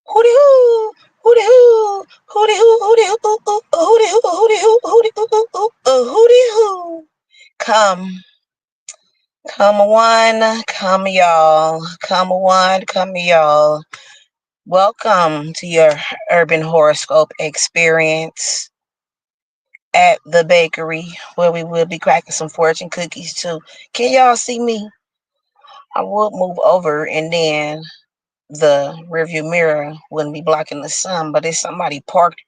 Hooty hoo, hooty hoo, hooty hoo, hooty hoo, hooty hoo, hooty hoo, hooty hoo, hooty hoo. Come, come one, come y'all, come one, come y'all. Welcome to your urban horoscope experience at the bakery, where we will be cracking some fortune cookies too. Can y'all see me? I will move over and then the rearview mirror wouldn't be blocking the sun, but it's somebody parked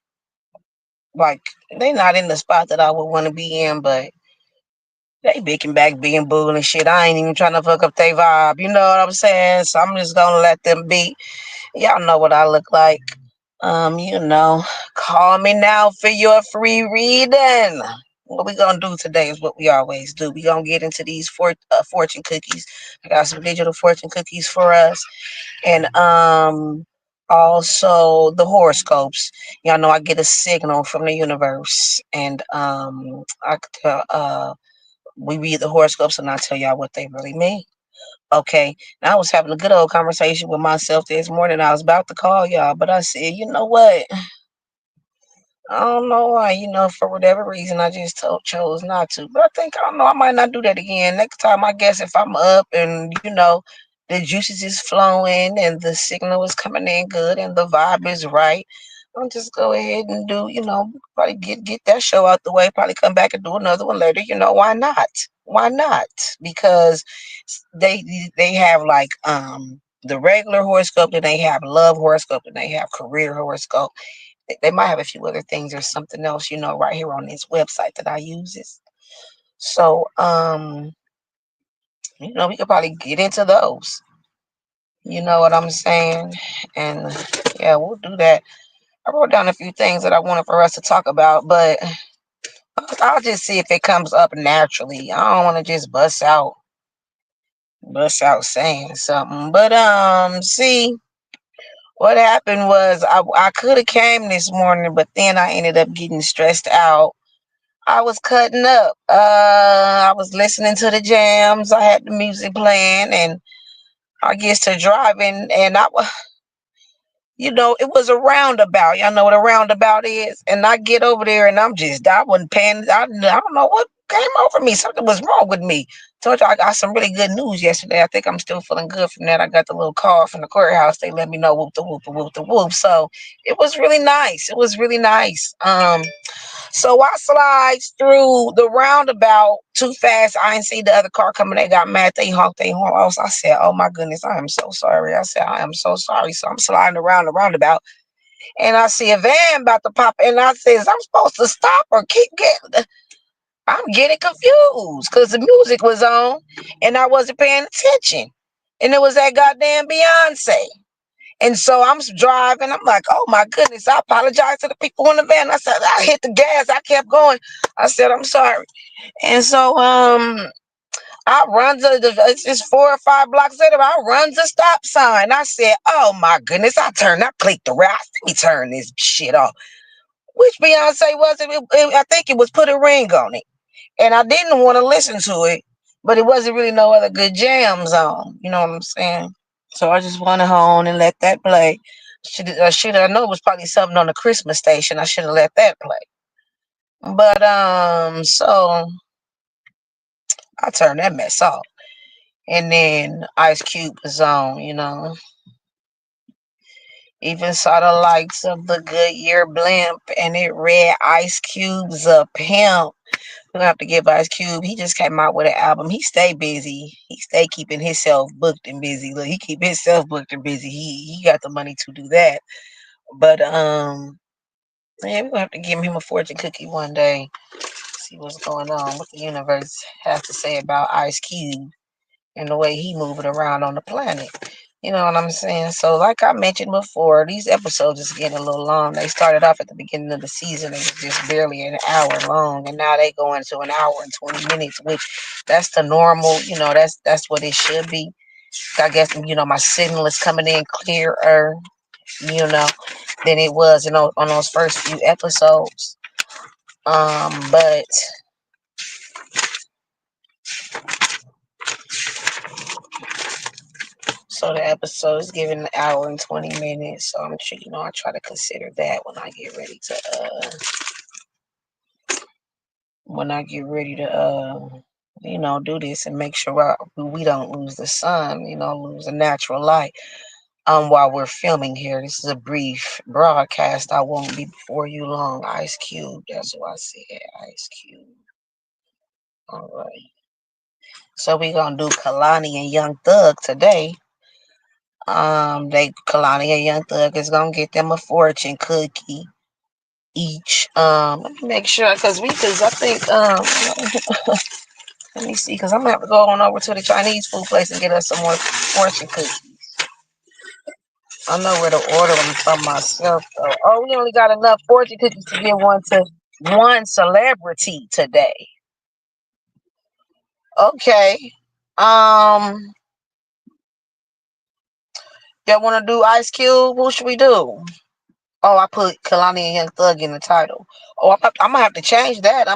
like they not in the spot that I would want to be in, but they bicking back being booed and shit. I ain't even trying to fuck up their vibe. You know what I'm saying? So I'm just gonna let them be. Y'all know what I look like. You know, call me now for your free reading. What we gonna do today is what we always do. We gonna get into these fortune cookies. I got some digital fortune cookies for us, and also the horoscopes. Y'all know I get a signal from the universe, and we read the horoscopes, and I tell y'all what they really mean. Okay, now I was having a good old conversation with myself this morning. I was about to call y'all, but I said, you know what? I don't know why, for whatever reason, I just chose not to. But I think, I don't know, I might not do that again. Next time, I guess if I'm up and, the juices is flowing and the signal is coming in good and the vibe is right, I'll just go ahead and do, probably get that show out the way, probably come back and do another one later. Why not? Why not? Because they they have like the regular horoscope, then they have love horoscope, and they have career horoscope. They might have a few other things or something else, right here on this website that I uses. So, we could probably get into those. You know what I'm saying? And yeah, we'll do that. I wrote down a few things that I wanted for us to talk about, but I'll just see if it comes up naturally. I don't want to just bust out saying something. But see, what happened was I could have came this morning, but then I ended up getting stressed out. I was cutting up. I was listening to the jams. I had the music playing, and I guess to driving, and it was a roundabout. Y'all know what a roundabout is? And I get over there, and I wasn't paying. I don't know what came over me. Something was wrong with me. Told you I got some really good news yesterday. I think I'm still feeling good from that. I got the little call from the courthouse. They let me know whoop the whoop the whoop the whoop. So it was really nice. It was really nice. So I slides through the roundabout too fast. I didn't see the other car coming. They got mad. They honked their horn. I said, "Oh my goodness, I am so sorry." I said, "I am so sorry." So I'm sliding around the roundabout, and I see a van about to pop. And I says, "I'm supposed to stop or keep getting." I'm getting confused because the music was on, and I wasn't paying attention. And it was that goddamn Beyonce. And so I'm driving. I'm like, oh my goodness. I apologize to the people in the van. I said, I hit the gas. I kept going. I said, I'm sorry. And so I run it's just 4 or 5 blocks later. I run the stop sign. I said, oh my goodness. I clicked the route. Let me turn this shit off. Which Beyonce was it? I think it was Put a Ring on It. And I didn't want to listen to it, but it wasn't really no other good jams on. You know what I'm saying? So I just went home and let that play. I know it was probably something on the Christmas station. I should have let that play. But so I turned that mess off. And then Ice Cube was on, Even saw the likes of the Goodyear blimp, and it read Ice Cube's a pimp. We're gonna have to give Ice Cube. He just came out with an album. He stay busy. He stay keeping himself booked and busy. Look, he keep himself booked and busy. He got the money to do that. But yeah, we're gonna have to give him a fortune cookie one day. See what's going on, what the universe has to say about Ice Cube and the way he moving around on the planet. You know what I'm saying? So, like I mentioned before, these episodes is getting a little long. They started off at the beginning of the season. It was just barely an hour long, and now they go into an hour and 20 minutes, which that's the normal. That's what it should be. I guess my signal is coming in clearer, than it was on those first few episodes. But So the episode is given an hour and 20 minutes. So I'm sure I try to consider that when I get ready to do this and make sure we don't lose the sun, lose the natural light. While we're filming here, this is a brief broadcast. I won't be before you long. Ice Cube, that's what I said. Ice Cube. All right. So we're gonna do Kehlani and Young Thug today. Kehlani and Young Thug is gonna get them a fortune cookie each. Let me make sure, cause I think let me see, cause I'm gonna have to go on over to the Chinese food place and get us some more fortune cookies. I know where to order them from myself, though. Oh, we only got enough fortune cookies to give one to one celebrity today. Okay. Y'all want to do Ice Cube? What should we do? Oh, I put Kehlani and Young Thug in the title. Oh, I'm gonna have to change that.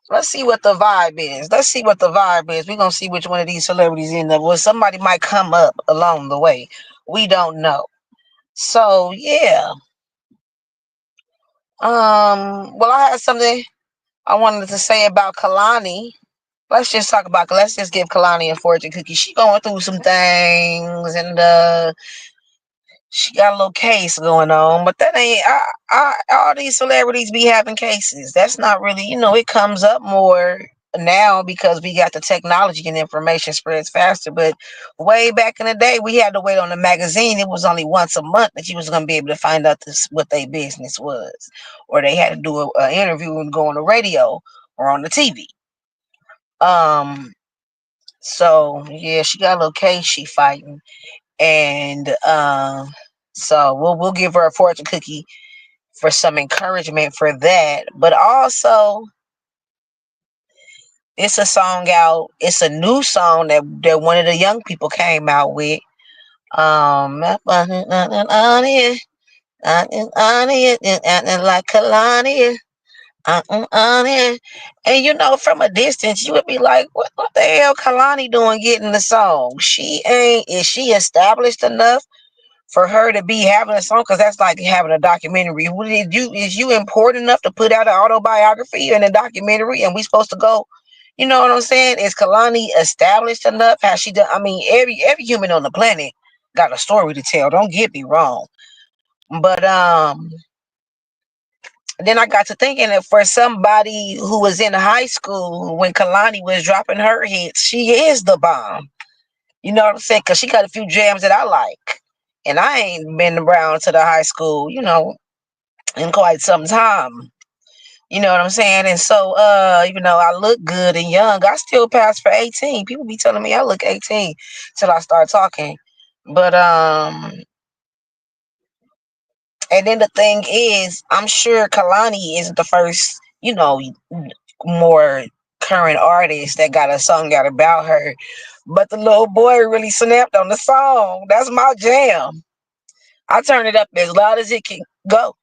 Let's see what the vibe is. We're gonna see which one of these celebrities end up. Well, somebody might come up along the way. We don't know. So yeah. Well, I had something I wanted to say about Kehlani. Let's just give Kehlani a fortune cookie. She going through some things, and she got a little case going on, but that ain't all these celebrities be having cases. That's not really, it comes up more now because we got the technology and information spreads faster. But way back in the day, we had to wait on the magazine. It was only once a month that you was going to be able to find out what their business was, or they had to do an interview and go on the radio or on the TV. So yeah, she got a little case she fighting, and so we'll give her a fortune cookie for some encouragement for that. But also, it's a song out. It's a new song that one of the young people came out with. Like Kehlani. And from a distance, you would be like, what the hell Kehlani doing getting the song? Is she established enough for her to be having a song? Because that's like having a documentary. Is you important enough to put out an autobiography and a documentary, and we supposed to go? You know what I'm saying? Is Kehlani established enough? Has she done? I mean, every human on the planet got a story to tell. Don't get me wrong. But then I got to thinking that for somebody who was in high school when Kehlani was dropping her hits, she is the bomb. You know what I'm saying? Because she got a few jams that I like. And I ain't been around to the high school, in quite some time. You know what I'm saying? And so, I look good and young. I still pass for 18. People be telling me I look 18 till I start talking. But, and then the thing is, I'm sure Kehlani isn't the first, more current artist that got a song out about her. But the little boy really snapped on the song. That's my jam. I turn it up as loud as it can go.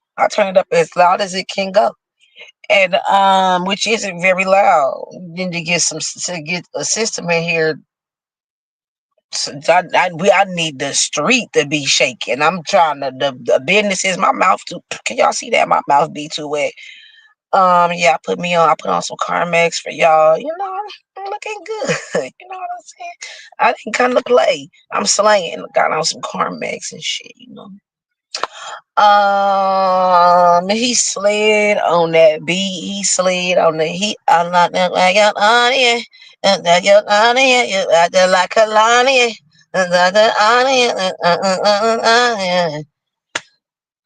And which isn't very loud. Then to get a system in here. So I need the street to be shaking. I'm trying to the business is my mouth too. Can y'all see that? My mouth be too wet. Yeah, I put on some Carmex for y'all. I'm looking good. You know what I'm saying? I didn't come to play. I'm slaying. Got on some Carmex and shit. He slid on that beat. He slid on the heat. I'm not like your audience. And that your audience. You acting like a lion. And that the audience.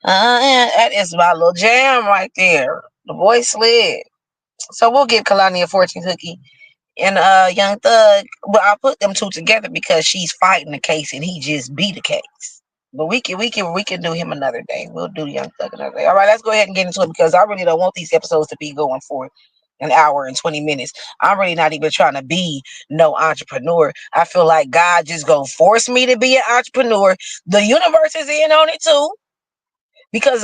That is my little jam right there. The boy slid. So we'll give Kehlani a fortune cookie. And Young Thug, well, I'll put them two together because she's fighting the case and he just beat the case. But we can do him another day. We'll do Young Thug another day. All right, let's go ahead and get into it because I really don't want these episodes to be going for an hour and 20 minutes. I'm really not even trying to be no entrepreneur. I feel like God just gonna force me to be an entrepreneur. The universe is in on it too. Because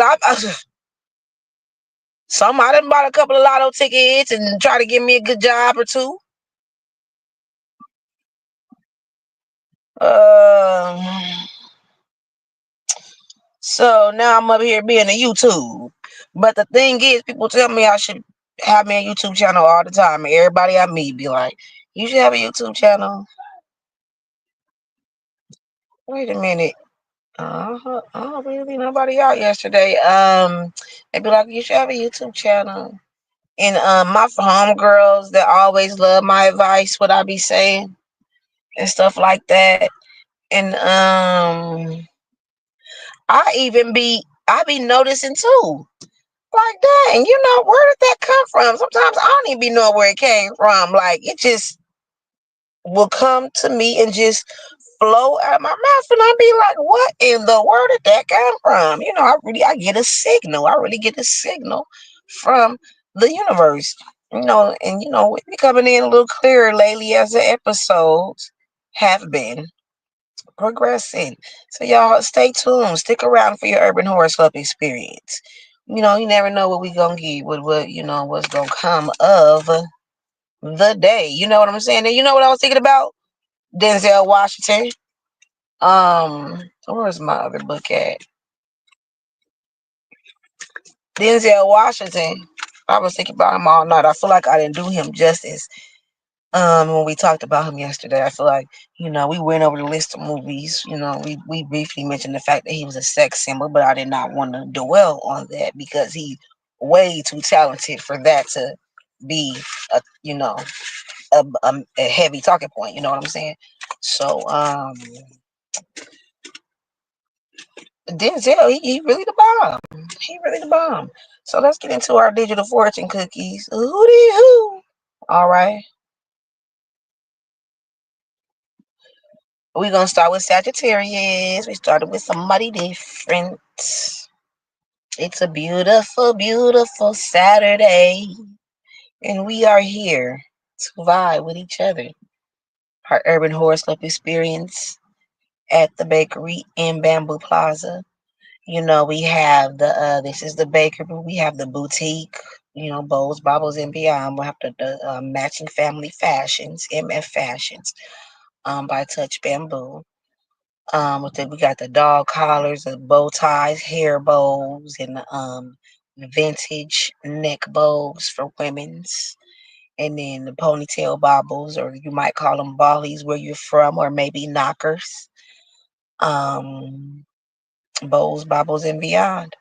Some I done bought a couple of lotto tickets and try to give me a good job or two. Um, so now I'm up here being a YouTube. But the thing is, people tell me I should have me a YouTube channel all the time. And everybody I meet be like, you should have a YouTube channel. Wait a minute. I don't really see nobody out yesterday. They be like, you should have a YouTube channel. And my homegirls that always love my advice, what I be saying and stuff like that. And I be noticing too. Like, dang, where did that come from? Sometimes I don't even be knowing where it came from. Like, it just will come to me and just flow out of my mouth, and I be like, what in the world did that come from? I get a signal. I really get a signal from the universe. And we be coming in a little clearer lately as the episodes have been progressing. So y'all stay tuned. Stick around for your urban horoscope experience. You never know what we gonna get, what's gonna come of the day. You know what I'm saying? And you know what I was thinking about? Denzel Washington. Where's my other book at? Denzel Washington. I was thinking about him all night. I feel like I didn't do him justice. When we talked about him yesterday, I feel like, we went over the list of movies. We briefly mentioned the fact that he was a sex symbol, but I did not want to dwell on that because he's way too talented for that to be a heavy talking point. You know what I'm saying? So, Denzel, he really the bomb. He really the bomb. So let's get into our digital fortune cookies. Hooty hoo. All right. We're gonna start with Sagittarius. We started with somebody different. It's a beautiful, beautiful Saturday. And we are here to vibe with each other. Our urban horoscope experience at the bakery in Bamboo Plaza. We have this is the bakery, but we have the boutique, bowls, bobbles, and beyond. We have the matching family fashions, MF fashions, by Touch Bamboo. We got the dog collars, the bow ties, hair bows, and vintage neck bows for women's. And then the ponytail bobbles, or you might call them bollies where you're from, or maybe knockers. Bows, bobbles, and beyond.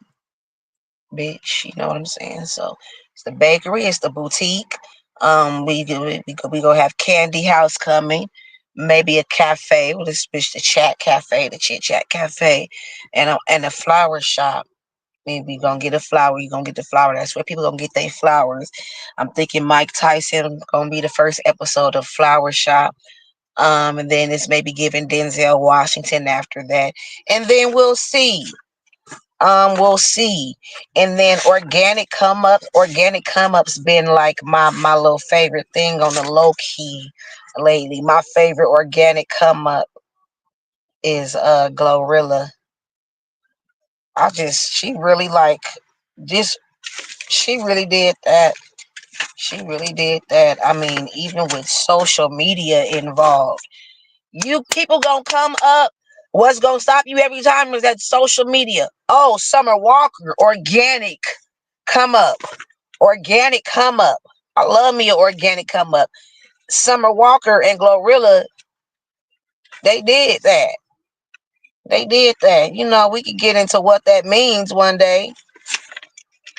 Bitch, you know what I'm saying? So it's the bakery, it's the boutique. We gonna have Candy House coming, maybe a cafe with the chat cafe, the chit chat cafe, and a flower shop. Maybe gonna get a flower. You're gonna get the flower. That's where people gonna get their flowers. I'm thinking Mike Tyson gonna be the first episode of Flower Shop. And then it's maybe giving Denzel Washington after that, and then we'll see. We'll see. And then organic come ups. Organic come ups been like my little favorite thing on the low key lately. My favorite organic come up is Glorilla. She really just she really did that. She really did that. I mean, even with social media involved, you people gonna come up. What's gonna stop you every time is that social media. Oh, Summer Walker, organic come up. Organic come up. I love me an organic come up. Summer Walker and Glorilla, they did that. They did that. We could get into what that means one day.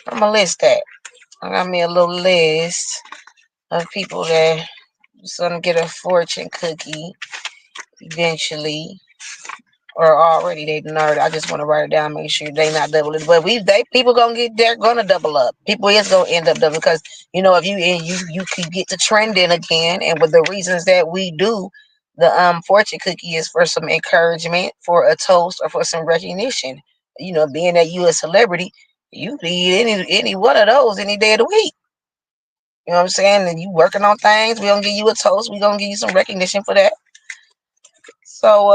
I'm gonna list that. I got me a little list of people that gonna get a fortune cookie eventually, or already they nerd. I just want to write it down, make sure they not double it. But people they're gonna double up. People is gonna end up double because if you can get to trending again, and with the reasons that we do the fortune cookie is for some encouragement, for a toast, or for some recognition. Being that you a celebrity, you need any one of those any day of the week. You know what I'm saying? And you working on things, we gonna give you a toast. We gonna give you some recognition for that. So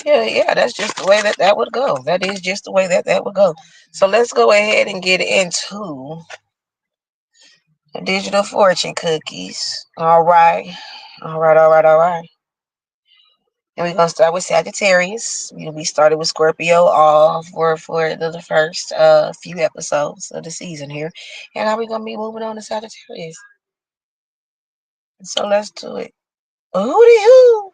Yeah, that's just the way that that would go. That is just the way that that would go. So let's go ahead and get into digital fortune cookies. All right. All right. And we're gonna start with Sagittarius. We started with Scorpio all for the first few episodes of the season here. And now we're gonna be moving on to Sagittarius. So let's do it. Hooty hoo!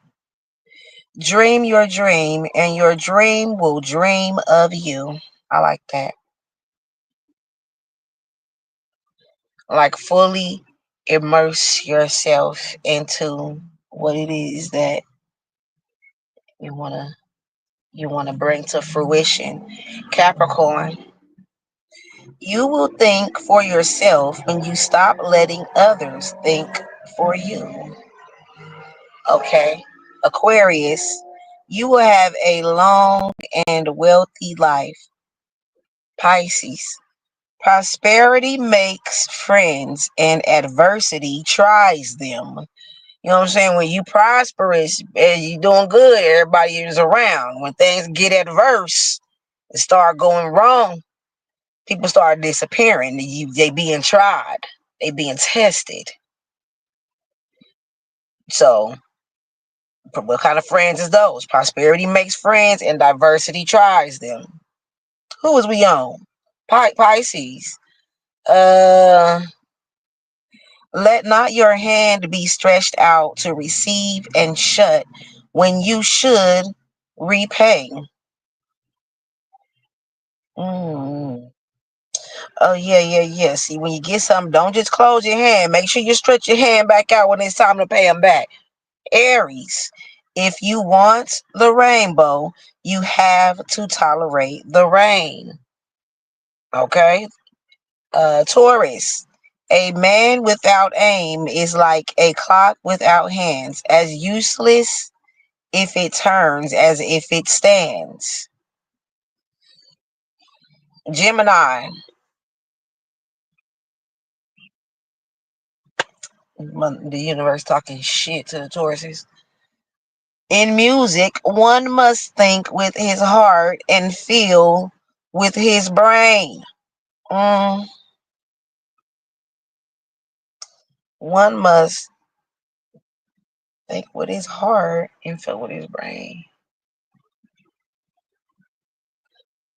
Dream your dream, and your dream will dream of you. I like that. Like fully immerse yourself into what it is that you wanna bring to fruition. Capricorn, you will think for yourself when you stop letting others think for you. Okay. Aquarius, you will have a long and wealthy life. Pisces, prosperity makes friends and adversity tries them. You know what I'm saying? When you prosperous and you doing good, everybody is around. When things get adverse and start going wrong, people start disappearing. They being tried. They being tested. So what kind of friends is those? Prosperity makes friends and diversity tries them. Who was we on? Pisces. Uh Let not your hand be stretched out to receive and shut when you should repay. Mm. Oh yeah. See, when you get something, don't just close your hand. Make sure you stretch your hand back out when it's time to pay them back. Aries, if you want the rainbow, you have to tolerate the rain. Okay. Taurus, a man without aim is like a clock without hands, as useless if it turns as if it stands. Gemini, the universe talking shit to the Tauruses. In music, one must think with his heart and feel with his brain. Mm, one must think with his heart and feel with his brain.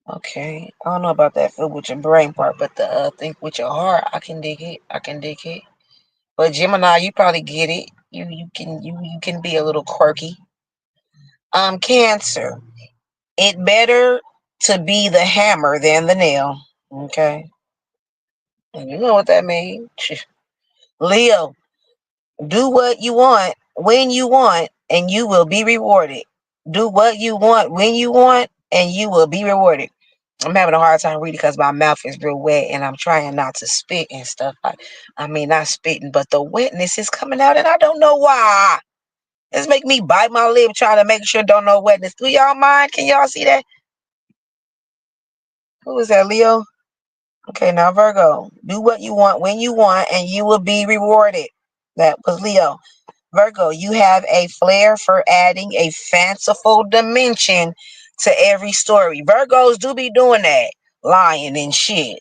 Okay, I don't know about that feel with your brain part, but the think with your heart, I can dig it. I can dig it. But Gemini, you probably get it. You can be a little quirky. Cancer. It better to be the hammer than the nail. Okay, and you know what that means. Leo, do what you want when you want, and you will be rewarded. Do what you want when you want, and you will be rewarded. I'm having a hard time reading because my mouth is real wet, and I'm trying not to spit and stuff. I mean, not spitting, but the wetness is coming out, and I don't know why. It's making me bite my lip trying to make sure don't no wetness. Do y'all mind? Can y'all see that? Who is that, Leo? Okay, now Virgo. Do what you want when you want, and you will be rewarded. That was Leo. Virgo, you have a flair for adding a fanciful dimension to every story. Virgos do be doing that, lying and shit.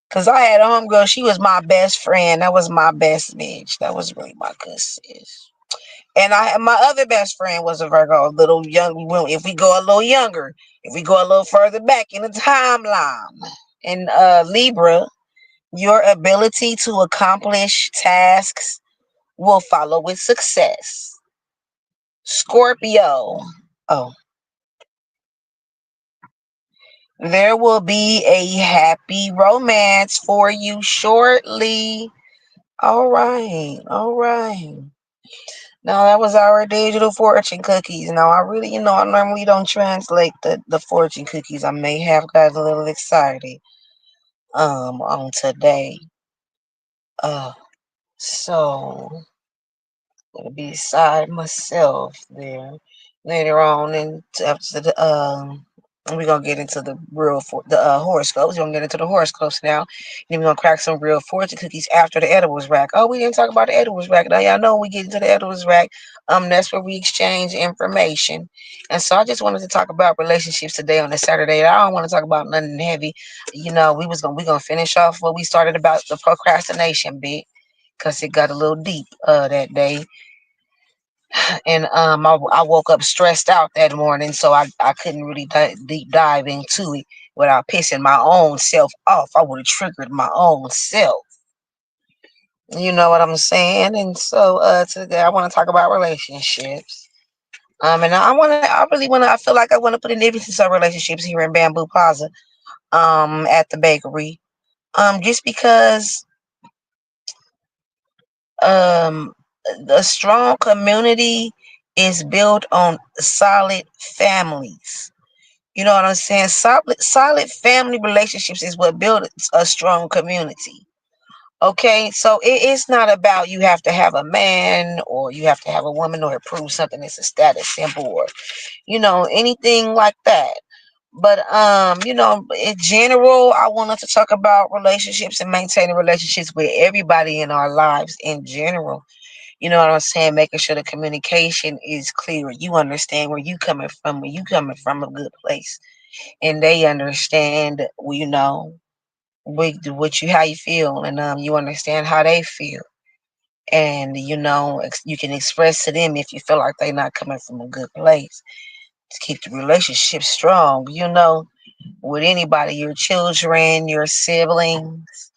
Cause I had a homegirl, she was my best friend. That was my best bitch. That was really my good sis. And my other best friend was a Virgo, a little young. Well, if we go a little younger, if we go a little further back in the timeline, and Libra, your ability to accomplish tasks will follow with success. Scorpio, oh, there will be a happy romance for you shortly. All right. Now that was our digital fortune cookies. Now I really, I normally don't translate the fortune cookies. I may have got a little excited on today. Uh so gonna be beside myself there later on and after the And we're gonna get into the horoscopes. We're gonna get into the horoscopes now. And then we're gonna crack some real fortune cookies after the edibles rack. Oh, we didn't talk about the edibles rack. Now y'all know when we get into the edibles rack. That's where we exchange information. And so I just wanted to talk about relationships today on this Saturday. I don't want to talk about nothing heavy. We gonna finish off what we started about the procrastination bit because it got a little deep that day. And I woke up stressed out that morning, so I couldn't really deep dive into it without pissing my own self off. I would have triggered my own self. You know what I'm saying? And so today I want to talk about relationships. And I feel like I want to put an emphasis on relationships here in Bamboo Plaza, at the bakery. Just because um a strong community is built on solid families. You know what I'm saying? Solid family relationships is what builds a strong community. Okay, so it's not about you have to have a man or you have to have a woman or prove something that's a status symbol or anything like that. But in general, I wanted to talk about relationships and maintaining relationships with everybody in our lives in general. You know what I'm saying? Making sure the communication is clear. You understand where you coming from, where you coming from a good place, and they understand. How you feel, and you understand how they feel, and you can express to them if you feel like they're not coming from a good place to keep the relationship strong. With anybody, your children, your siblings,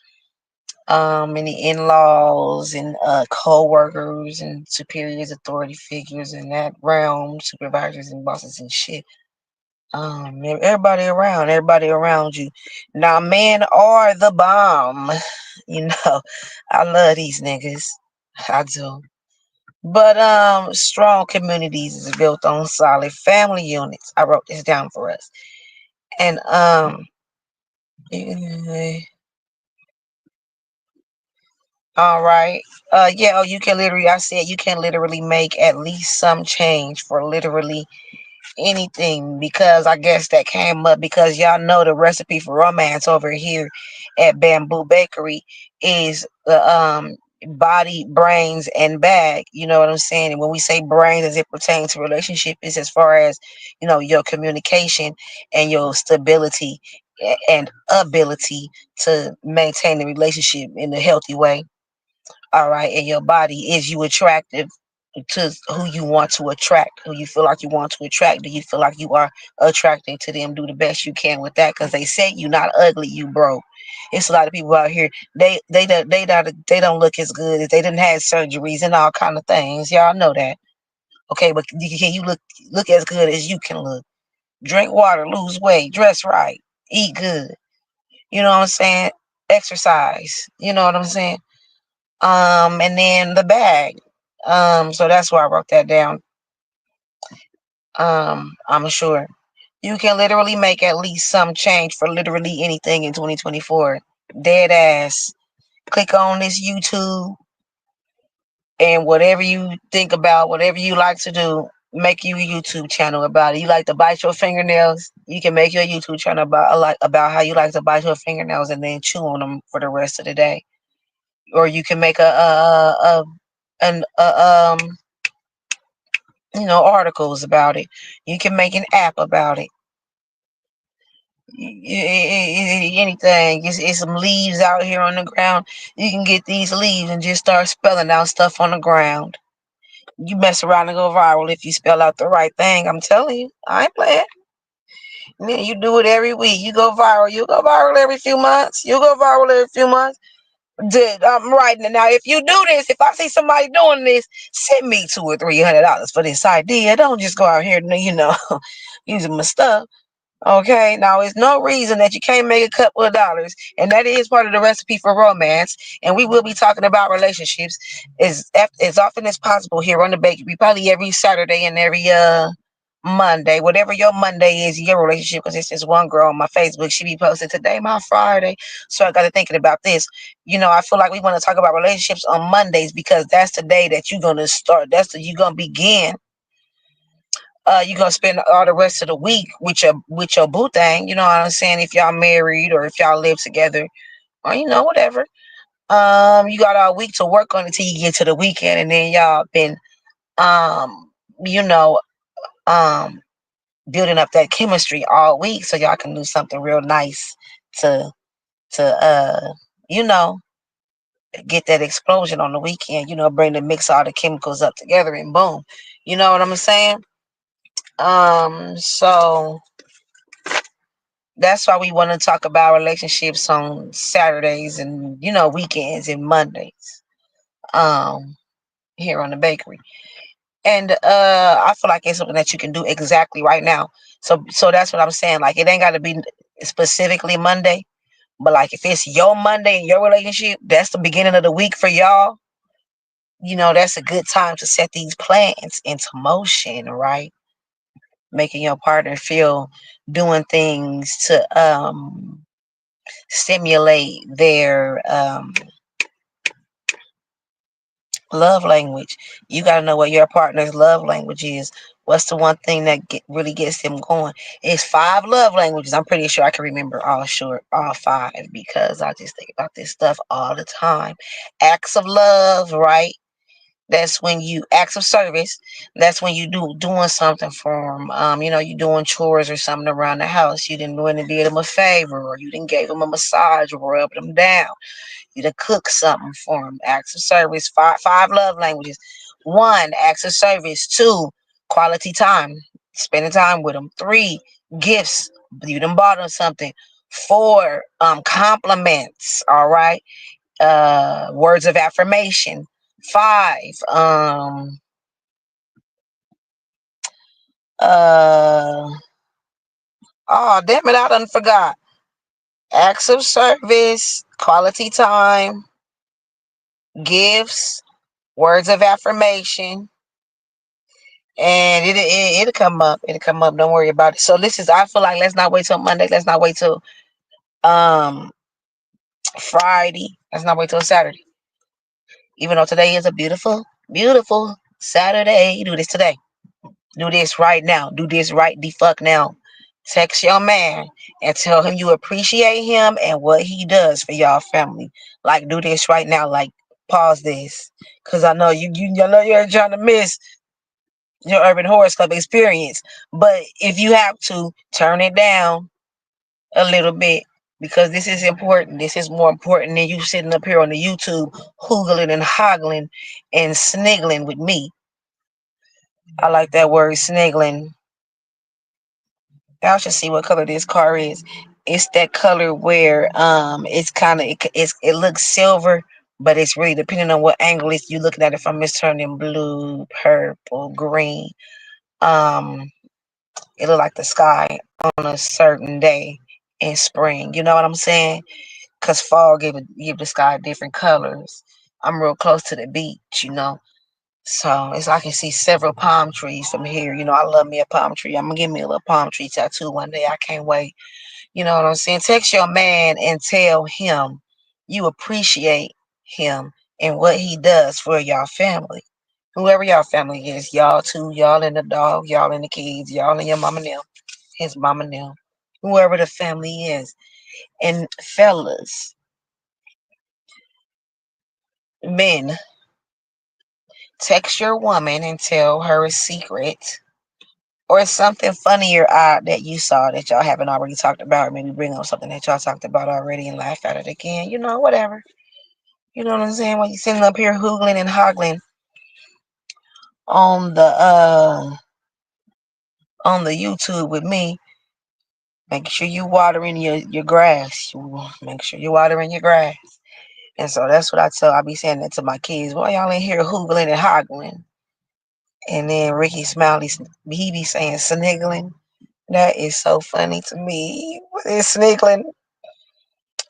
any in-laws and co-workers and superiors, authority figures in that realm, supervisors and bosses and shit. Everybody around you. Now, men are the bomb. You know, I love these niggas. I do. But strong communities is built on solid family units. I wrote this down for us. And all right. Yeah, oh, you can literally, I said you can literally make at least some change for literally anything, because I guess that came up because y'all know the recipe for romance over here at Bamboo Bakery is the body, brains, and bag. You know what I'm saying? And when we say brains as it pertains to relationship, is as far as your communication and your stability and ability to maintain the relationship in a healthy way. All right, and your body, is you attractive to who you want to attract, who you feel like you want to attract? Do you feel like you are attracting to them? Do the best you can with that, because they say you not ugly, you broke. It's a lot of people out here, they don't look as good as they didn't have surgeries and all kind of things. Y'all know that. Okay, but you look as good as you can look. Drink water, lose weight, dress right, eat good. You know what I'm saying? Exercise. You know what I'm saying? And then the bag. So that's why I wrote that down. I'm sure you can literally make at least some change for literally anything in 2024. Dead ass. Click on this YouTube, and whatever you think about, whatever you like to do, make you a YouTube channel about it. You like to bite your fingernails, you can make your YouTube channel about how you like to bite your fingernails and then chew on them for the rest of the day. Or you can make an articles about it. You can make an app about it. Anything. It's some leaves out here on the ground. You can get these leaves and just start spelling out stuff on the ground. You mess around and go viral if you spell out the right thing. I'm telling you, I ain't playing. Man, you do it every week. You go viral. You go viral every few months. You go viral every few months. I'm writing it now. If you do this, if I see somebody doing this, send me $200 or $300 for this idea. Don't just go out here, using my stuff. Okay, now it's no reason that you can't make a couple of dollars, and that is part of the recipe for romance. And we will be talking about relationships as often as possible here on the bakery, probably every Saturday and every Monday, whatever your Monday is, your relationship. Because it's just one girl on my Facebook, she be posting today my Friday, so I got to thinking about this. I feel like we want to talk about relationships on Mondays because that's the day that you're gonna start. You're gonna begin you're gonna spend all the rest of the week with your boo thing. You know what I'm saying? If y'all married or if y'all live together or whatever. You got all week to work on it till you get to the weekend, and then y'all been um, you know, um, building up that chemistry all week, so y'all can do something real nice to to you know, get that explosion on the weekend. Bring the mix all the chemicals up together, and boom. You know what I'm saying? So that's why we want to talk about relationships on Saturdays and weekends and Mondays. Um, here on the bakery. And I feel like it's something that you can do exactly right now. So that's what I'm saying. Like, it ain't got to be specifically Monday, but like if it's your Monday in your relationship, that's the beginning of the week for y'all. That's a good time to set these plans into motion, right? Making your partner feel, doing things to stimulate their love language. You got to know what your partner's love language is. What's the one thing that really gets them going? It's 5 love languages. I'm pretty sure I can remember all 5, because I just think about this stuff all the time. Acts of love, right? That's when you acts of service. That's when you doing something for them. You doing chores or something around the house. You didn't want to did them a favor, or you didn't gave them a massage, or rubbed them down. You to cook something for them. Acts of service. Five love languages. 1, acts of service. 2, quality time, spending time with them. 3, gifts. You done bought them something. 4, compliments. All right. Words of affirmation. 5, uh oh damn it, I done forgot. Acts of service, quality time, gifts, words of affirmation, and it'll come up. It'll come up. Don't worry about it. So I feel like, let's not wait till Monday. Let's not wait till um Friday. Let's not wait till Saturday. Even though today is a beautiful, beautiful Saturday. Do this today. Do this right now. Do this right the fuck now. Text your man and tell him you appreciate him and what he does for y'all family. Like, do this right now. Like, pause this, cause I know I know you're trying to miss your urban horoscope experience. But if you have to, turn it down a little bit, because this is important. This is more important than you sitting up here on the YouTube hoogling and hoggling and sniggling with me. I like that word, sniggling. Y'all should see what color this car is. It's that color where it's kind of it looks silver, but it's really, depending on what angle you looking at it from, it's turning blue, purple, green. Um, it look like the sky on a certain day in spring. You know what I'm saying? Cause fall give the sky different colors. I'm real close to the beach. So it's I can see several palm trees from here. I love me a palm tree. I'm gonna give me a little palm tree tattoo one day. I can't wait. You know what I'm saying? Text your man and tell him you appreciate him and what he does for y'all family. Whoever y'all family is, y'all two, y'all and the dog, y'all and the kids, y'all and your mama now, his mama now, whoever the family is. And fellas, men, text your woman and tell her a secret or something funny or odd that you saw that y'all haven't already talked about, or maybe bring up something that y'all talked about already and laugh at it again. Whatever. You know what I'm saying? When you sitting up here hoogling and hoggling on the YouTube with me, make sure you watering your grass. Make sure you watering your grass. And so that's what I be saying that to my kids. Why y'all in here hoogling and hoggling? And then Ricky Smiley, he be saying sniggling. That is so funny to me. What is sniggling?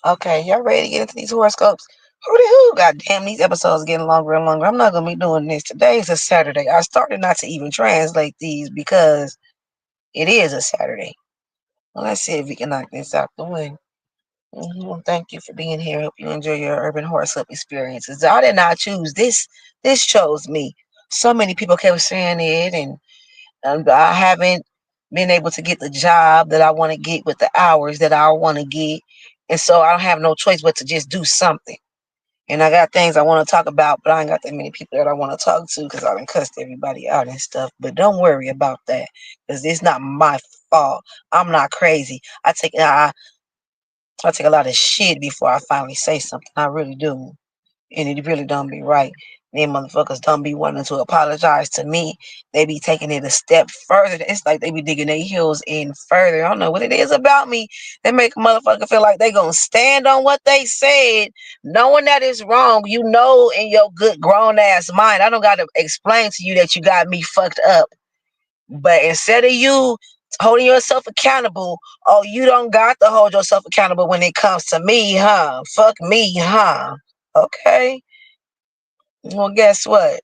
Okay, y'all ready to get into these horoscopes? Hooty hoo! God damn, these episodes getting longer and longer. I'm not gonna be doing this. Today is a Saturday. I started not to even translate these because it is a Saturday. Well, let's see if we can knock this out the way. Thank you for being here. Hope you enjoy your urban horoscope experiences. I did not choose this. This chose me. So many people kept saying it, and I haven't been able to get the job that I want to get with the hours that I want to get. And so I don't have no choice but to just do something. And I got things I want to talk about, but I ain't got that many people that I want to talk to because I done cussed everybody out and stuff. But don't worry about that because it's not my fault. I'm not crazy. I take a lot of shit before I finally say something. I really do. And it really don't be right. Them motherfuckers don't be wanting to apologize to me. They be taking it a step further. It's like they be digging their heels in further. I don't know what it is about me. They make a motherfucker feel like they gonna stand on what they said, knowing that it's wrong. You know, in your good grown ass mind, I don't gotta explain to you that you got me fucked up. But instead of you holding yourself accountable, oh, you don't got to hold yourself accountable when it comes to me, huh? Fuck me, huh? Okay. Well, guess what?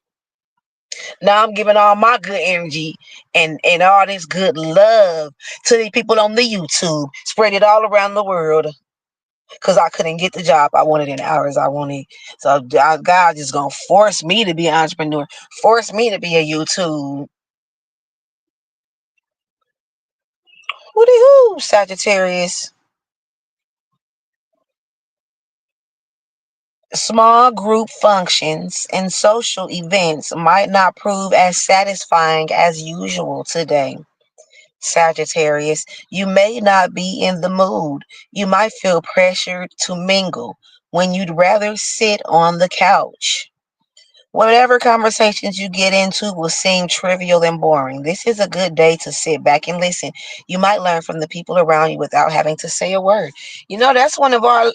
Now I'm giving all my good energy and all this good love to the people on the YouTube. Spread it all around the world because I couldn't get the job I wanted in the hours I wanted. So God just gonna force me to be an entrepreneur, force me to be a YouTube. Hooty hoo, Sagittarius. Small group functions and social events might not prove as satisfying as usual today. Sagittarius, you may not be in the mood. You might feel pressured to mingle when you'd rather sit on the couch. Whatever conversations you get into will seem trivial and boring. This is a good day to sit back and listen. You might learn from the people around you without having to say a word. You know, that's one of our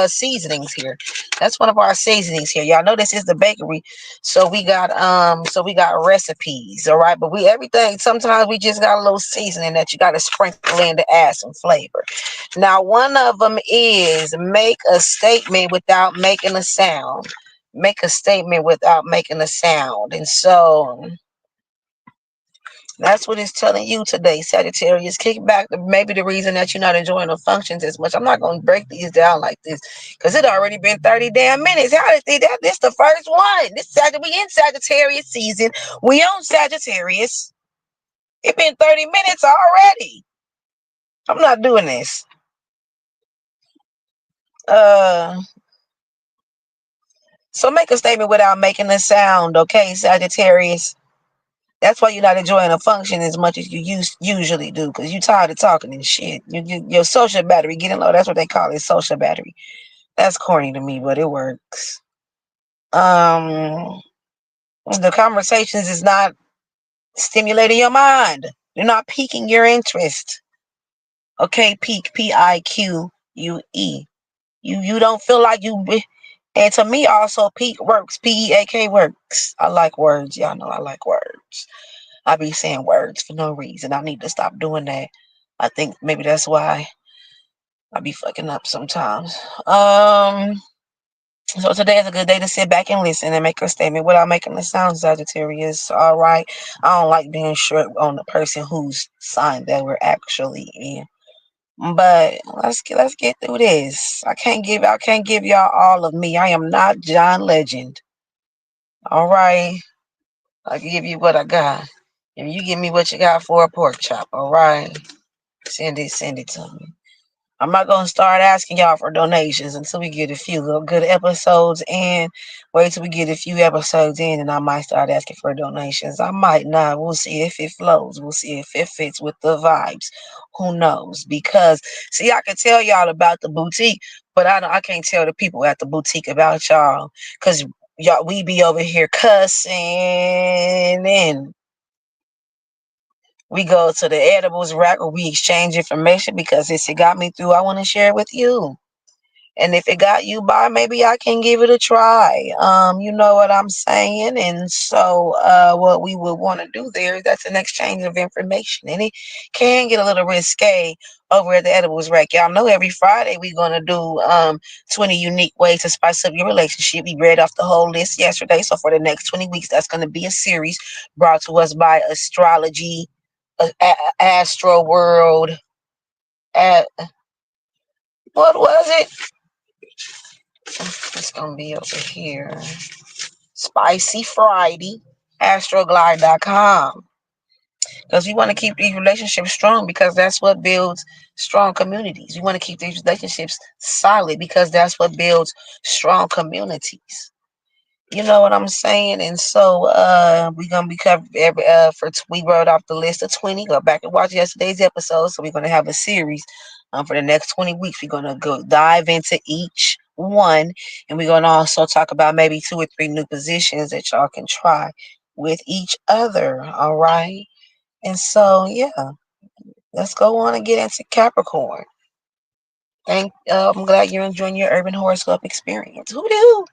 seasonings here. That's one of our seasonings here. Y'all know this is the bakery. So we got recipes, all right? But we everything sometimes we just got a little seasoning that you gotta sprinkle in to add some flavor. Now, one of them is make a statement without making a sound. Make a statement without making a sound. And so that's what it's telling you today, Sagittarius. Kick back. Maybe the reason that you're not enjoying the functions as much. I'm not going to break these down like this because it already been 30 damn minutes. How did that? This the first one. We in Sagittarius season. We on Sagittarius. It been 30 minutes already. I'm not doing this. Uh, So make a statement without making a sound, okay, Sagittarius? That's why you're not enjoying a function as much as you usually do, because you're tired of talking and shit. Your social battery getting low. That's what they call it, social battery. That's corny to me, but it works. Um, the conversations is not stimulating your mind. They're not piquing your interest. Okay, pique, Pique. You don't feel like you. And to me, also, peak works. Peak works. I like words. Y'all know I like words. I be saying words for no reason. I need to stop doing that. I think maybe that's why I be fucking up sometimes. So today is a good day to sit back and listen and make a statement without making a sound, Sagittarius. All right. I don't like being short on the person whose sign that we're actually in. But let's get through this. I can't give y'all all of me. I am not John Legend. All right. I can give you what I got. If you give me what you got for a pork chop, all right. Send it to me. I'm not gonna start asking y'all for donations until we get a few little good episodes in. Wait till we get a few episodes in, and I might start asking for donations. I might not. We'll see if it flows. We'll see if it fits with the vibes. Who knows? Because see, I can tell y'all about the boutique, but I can't tell the people at the boutique about y'all, cause y'all we be over here cussing and we go to the edibles rack where we exchange information because if it got me through, I want to share it with you. And if it got you by, maybe I can give it a try. You know what I'm saying? And so what we would want to do there is that's an exchange of information. And it can get a little risque over at the edibles rack. Y'all know every Friday we're gonna do 20 unique ways to spice up your relationship. We read off the whole list yesterday. So for the next 20 weeks, that's gonna be a series brought to us by astrology, Astro World. At what was it? It's gonna be over here. Spicy Friday. astroglide.com. Because we want to keep these relationships strong because that's what builds strong communities. We want to keep these relationships solid because that's what builds strong communities. You know what I'm saying? And so we're gonna be covered every we wrote off the list of 20. Go back and watch yesterday's episode. So we're gonna have a series for the next 20 weeks. We're gonna go dive into each one, and we're gonna also talk about maybe 2 or 3 new positions that y'all can try with each other. All right. And so yeah, let's go on and get into Capricorn. I'm glad you're enjoying your urban horoscope experience. Who do?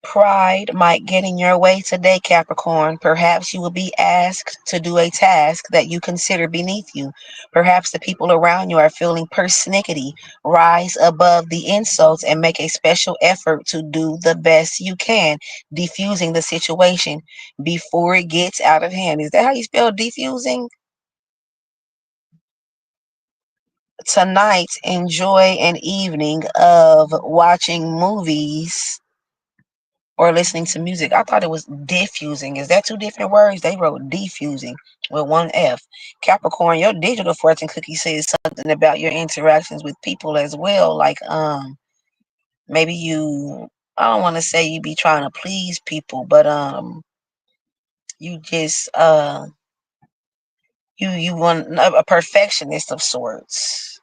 Pride might get in your way today, Capricorn. Perhaps you will be asked to do a task that you consider beneath you. Perhaps the people around you are feeling persnickety. Rise above the insults and make a special effort to do the best you can, defusing the situation before it gets out of hand. Is that how you spell defusing? Tonight, enjoy an evening of watching movies or listening to music. I thought it was diffusing. Is that 2 different words? They wrote defusing with 1 F. Capricorn, your digital fortune cookie says something about your interactions with people as well. Like maybe you, I don't want to say you be trying to please people, but you just you want a perfectionist of sorts.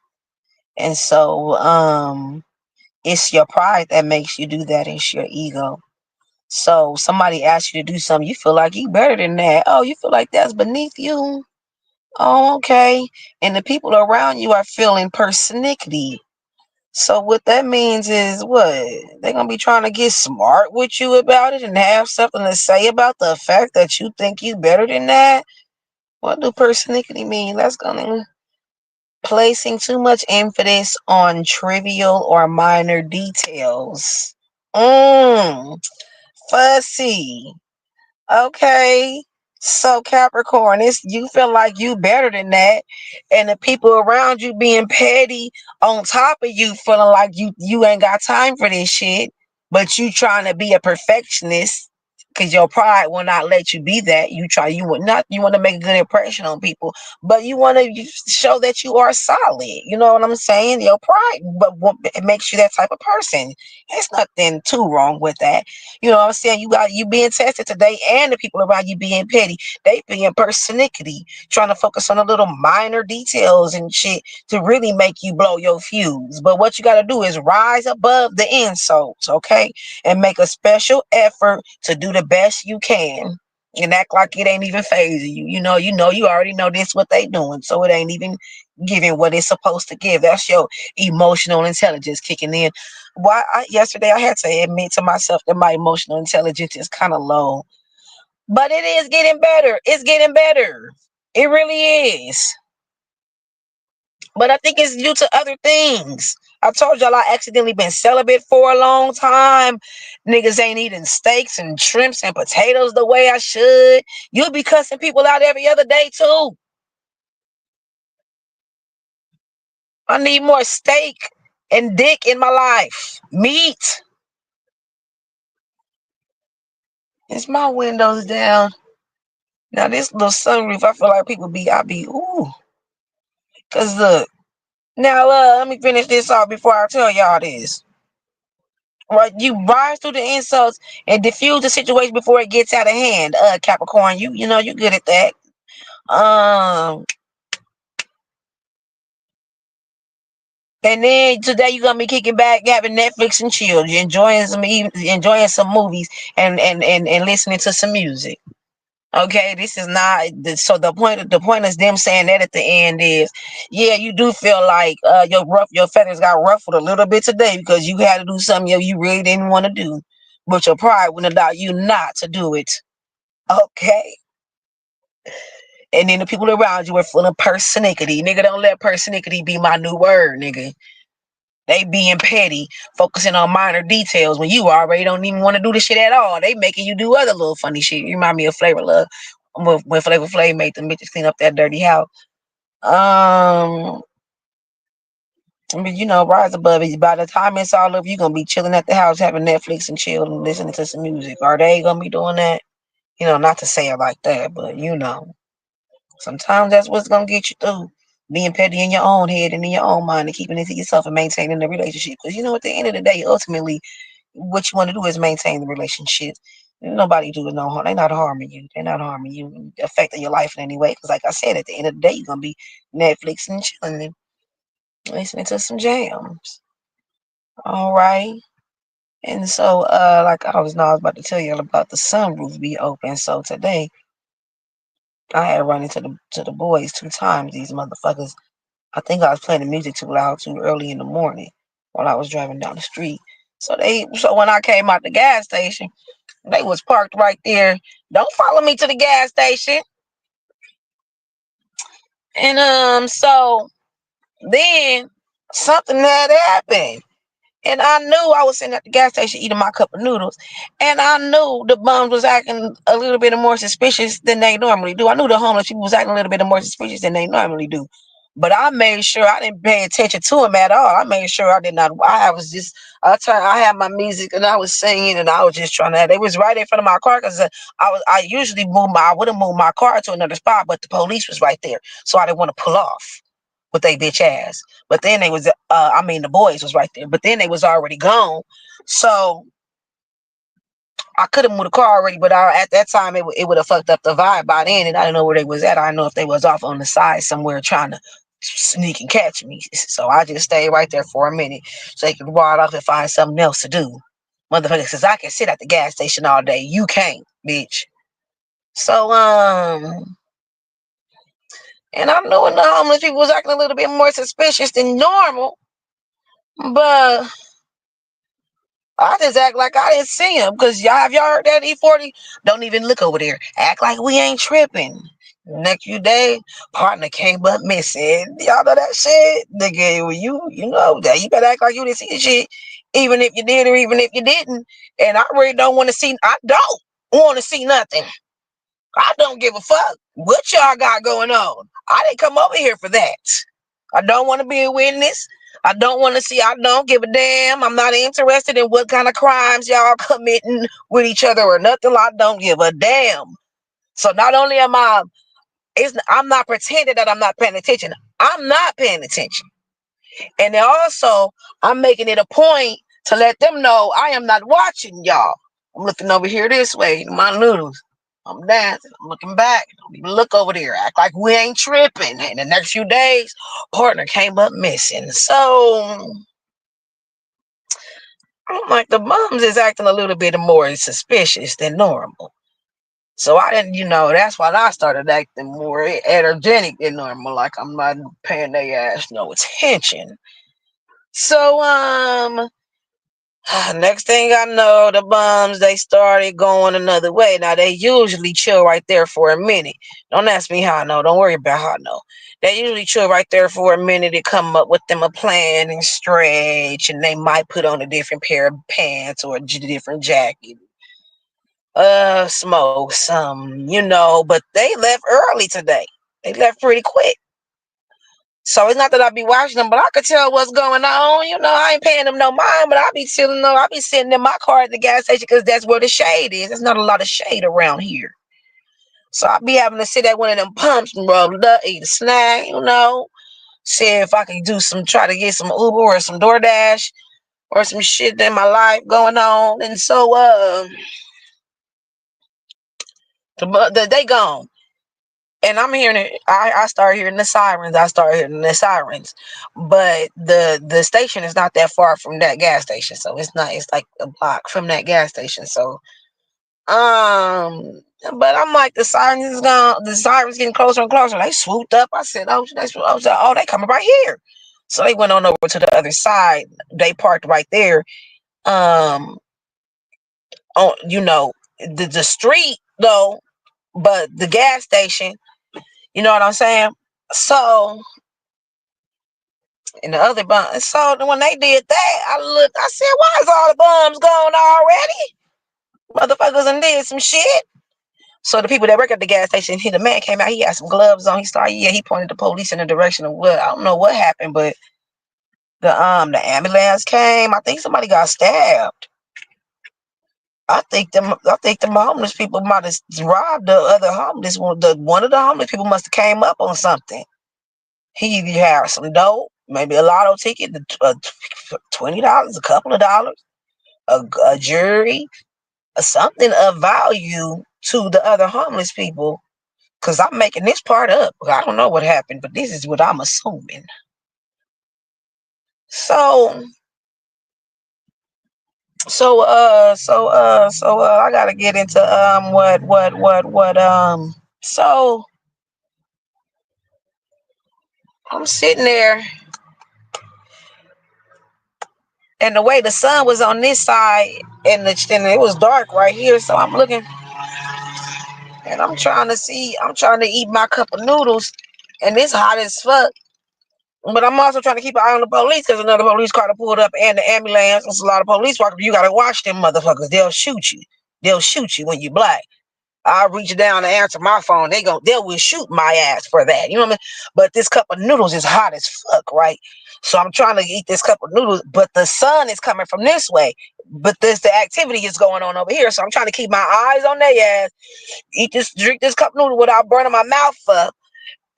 And so it's your pride that makes you do that. It's your ego. So somebody asks you to do something, you feel like you better than that. Oh, you feel like that's beneath you. Oh, okay. And the people around you are feeling persnickety. So what that means is what? They're gonna be trying to get smart with you about it and have something to say about the fact that you think you better than that. What do persnickety mean? That's gonna placing too much emphasis on trivial or minor details. Fussy. Okay. So Capricorn, it's you feel like you better than that, and the people around you being petty on top of you feeling like you ain't got time for this shit, but you trying to be a perfectionist because your pride will not let you be that. You would not you want to make a good impression on people, but you want to show that you are solid. You know what I'm saying? Your pride, but it makes you that type of person. There's nothing too wrong with that. You know what I'm saying? You being tested today and the people around you being petty. They being persnickety, trying to focus on the little minor details and shit to really make you blow your fuse. But what you gotta do is rise above the insults, okay? And make a special effort to do the best you can. And act like it ain't even phasing you. You already know this what they doing. So it ain't even giving what it's supposed to give. That's your emotional intelligence kicking in. Yesterday I had to admit to myself that my emotional intelligence is kind of low, but it is getting better. It's getting better. It really is. But I think it's due to other things. I told y'all I accidentally been celibate for a long time. Niggas ain't eating steaks and shrimps and potatoes the way I should. You'll be cussing people out every other day too. I need more steak and dick in my life. Meat. Is my windows down? Now this little sunroof, I feel like ooh. Cause look, now let me finish this off before I tell y'all this. Right, you rise through the insults and diffuse the situation before it gets out of hand. Capricorn, you know you good at that. And then today you're gonna be kicking back, having Netflix and chill, enjoying some movies and listening to some music. Okay, this is not so the point is them saying that at the end is, yeah, you do feel like your feathers got ruffled a little bit today because you had to do something you really didn't want to do, but your pride wouldn't allow you not to do it. Okay. And then the people around you are full of persnickety. Nigga, don't let persnickety be my new word, nigga. They being petty, focusing on minor details when you already don't even want to do the shit at all. They making you do other little funny shit. You remind me of Flavor Love when Flavor Flav made the bitches clean up that dirty house. I mean, rise above it. By the time it's all over, you're gonna be chilling at the house, having Netflix and chill and listening to some music. Are they gonna be doing that? Not to say it like that, but sometimes that's what's gonna get you through. Being petty in your own head and in your own mind and keeping it to yourself and maintaining the relationship. Because at the end of the day, ultimately, what you want to do is maintain the relationship. Nobody do no harm. They're not harming you. They're not harming you, affecting your life in any way. Because, like I said, at the end of the day, you're gonna be Netflix and chilling and listening to some jams. All right. And so, like I was about to tell you about the sunroof be open. So today, I had run into the boys 2 times. These motherfuckers. I think I was playing the music too loud too early in the morning while I was driving down the street. So when I came out the gas station, they was parked right there. Don't follow me to the gas station. And so then something had happened. And I knew I was sitting at the gas station eating my cup of noodles. And I knew the bums was acting a little bit more suspicious than they normally do. I knew the homeless people was acting a little bit more suspicious than they normally do. But I made sure I didn't pay attention to them at all. I made sure I did not. I had my music and I was singing and I was just trying to. They was right in front of my car because I usually I would have moved my car to another spot, but the police was right there. So I didn't want to pull off with they bitch ass. But then they was, the boys was right there. But then they was already gone. So I could have moved the car already, but at that time it would have fucked up the vibe by then, and I didn't know where they was at. I didn't know if they was off on the side somewhere trying to sneak and catch me. So I just stayed right there for a minute so they could ride off and find something else to do. Motherfucker, because I can sit at the gas station all day. You can't, bitch. So and I knew when the homeless people was acting a little bit more suspicious than normal, but I just act like I didn't see him because y'all heard that E40? Don't even look over there. Act like we ain't tripping. Next few days, partner came up missing. Y'all know that shit? Nigga, you know that you better act like you didn't see the shit, even if you did or even if you didn't. And I really don't want to see. I don't want to see nothing. I don't give a fuck what y'all got going on. I didn't come over here for that. I don't want to be a witness. I don't want to see. I don't give a damn. I'm not interested in what kind of crimes y'all committing with each other or nothing. I don't give a damn. So not only I'm not pretending that I'm not paying attention. I'm not paying attention. And then also, I'm making it a point to let them know I am not watching y'all. I'm looking over here this way, my noodles. I'm dancing. I'm looking back. Don't even look over there. Act like we ain't tripping. And the next few days, partner came up missing. So I'm like, the bums is acting a little bit more suspicious than normal. So I didn't, that's why I started acting more energetic than normal. Like I'm not paying their ass no attention. So next thing I know, the bums, they started going another way. Now, they usually chill right there for a minute. Don't ask me how I know. Don't worry about how I know. They usually chill right there for a minute and come up with them a plan and stretch, and they might put on a different pair of pants or a different jacket. Smoke some, but they left early today. They left pretty quick. So it's not that I be watching them, but I could tell what's going on. I ain't paying them no mind, but I be chilling. I be sitting in my car at the gas station because that's where the shade is. There's not a lot of shade around here. So I be having to sit at one of them pumps and roll it up, eat a snack, see if I can try to get some Uber or some DoorDash or some shit in my life going on. And so they gone. And I'm hearing it. I start hearing the sirens. But the station is not that far from that gas station, so it's not. It's like a block from that gas station. So, but I'm like, the sirens is gone. The sirens getting closer and closer. They swooped up. I said, oh, they coming right here. So they went on over to the other side. They parked right there. On the street though, but the gas station. You know what I'm saying? So, and the other bum. So when they did that, I said, why is all the bums gone already? Motherfuckers and did some shit. So the people that work at the gas station, the man came out, he had some gloves on. He pointed the police in the direction of what, I don't know what happened, but The ambulance came. I think somebody got stabbed. I think the homeless people might have robbed the other homeless one. One of the homeless people must have came up on something. He either had some dope, maybe a lotto ticket, $20, a couple of dollars, a jury, something of value to the other homeless people. Cause I'm making this part up. I don't know what happened, but this is what I'm assuming. So, I gotta get into so I'm sitting there, and the way the sun was on this side, and it was dark right here, so I'm looking, and I'm trying to eat my cup of noodles, and it's hot as fuck. But I'm also trying to keep an eye on the police because another police car pulled up and the ambulance. There's a lot of police walkers. You gotta watch them motherfuckers. They'll shoot you. They'll shoot you when you black. I reach down to answer my phone. They will shoot my ass for that. You know what I mean? But this cup of noodles is hot as fuck, right? So I'm trying to eat this cup of noodles, but the sun is coming from this way. But the activity is going on over here. So I'm trying to keep my eyes on their ass, drink this cup of noodle without burning my mouth up.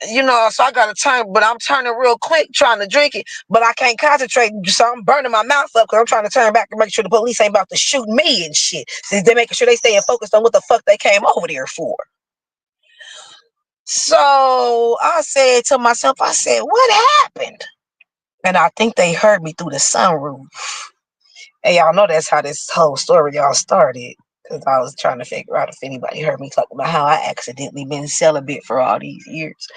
So I gotta turn, but I'm turning real quick trying to drink it, but I can't concentrate, so I'm burning my mouth up because I'm trying to turn back to make sure the police ain't about to shoot me and shit. Since they're making sure they staying focused on what the fuck they came over there for. So I said to myself, I said, what happened? And I think they heard me through the sunroof. And y'all know that's how this whole story y'all started. Because I was trying to figure out if anybody heard me talk about how I accidentally been celibate for all these years.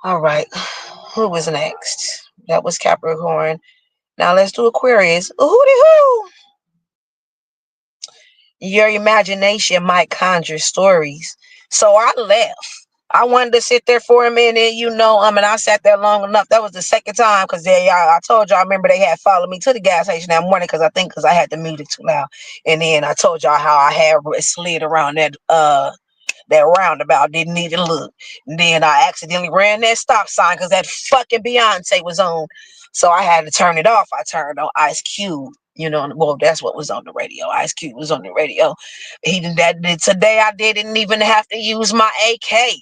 All right. Who was next? That was Capricorn. Now let's do Aquarius. Hooty hoo! Your imagination might conjure stories. So I left. I wanted to sit there for a minute, and I sat there long enough. That was the second time because I told y'all, I remember they had followed me to the gas station that morning because I had the music too loud. And then I told y'all how I had slid around that roundabout, didn't need to look. And then I accidentally ran that stop sign because that fucking Beyonce was on. So I had to turn it off. I turned on Ice Cube. Well, that's what was on the radio. Ice Cube was on the radio. Today I didn't even have to use my AK.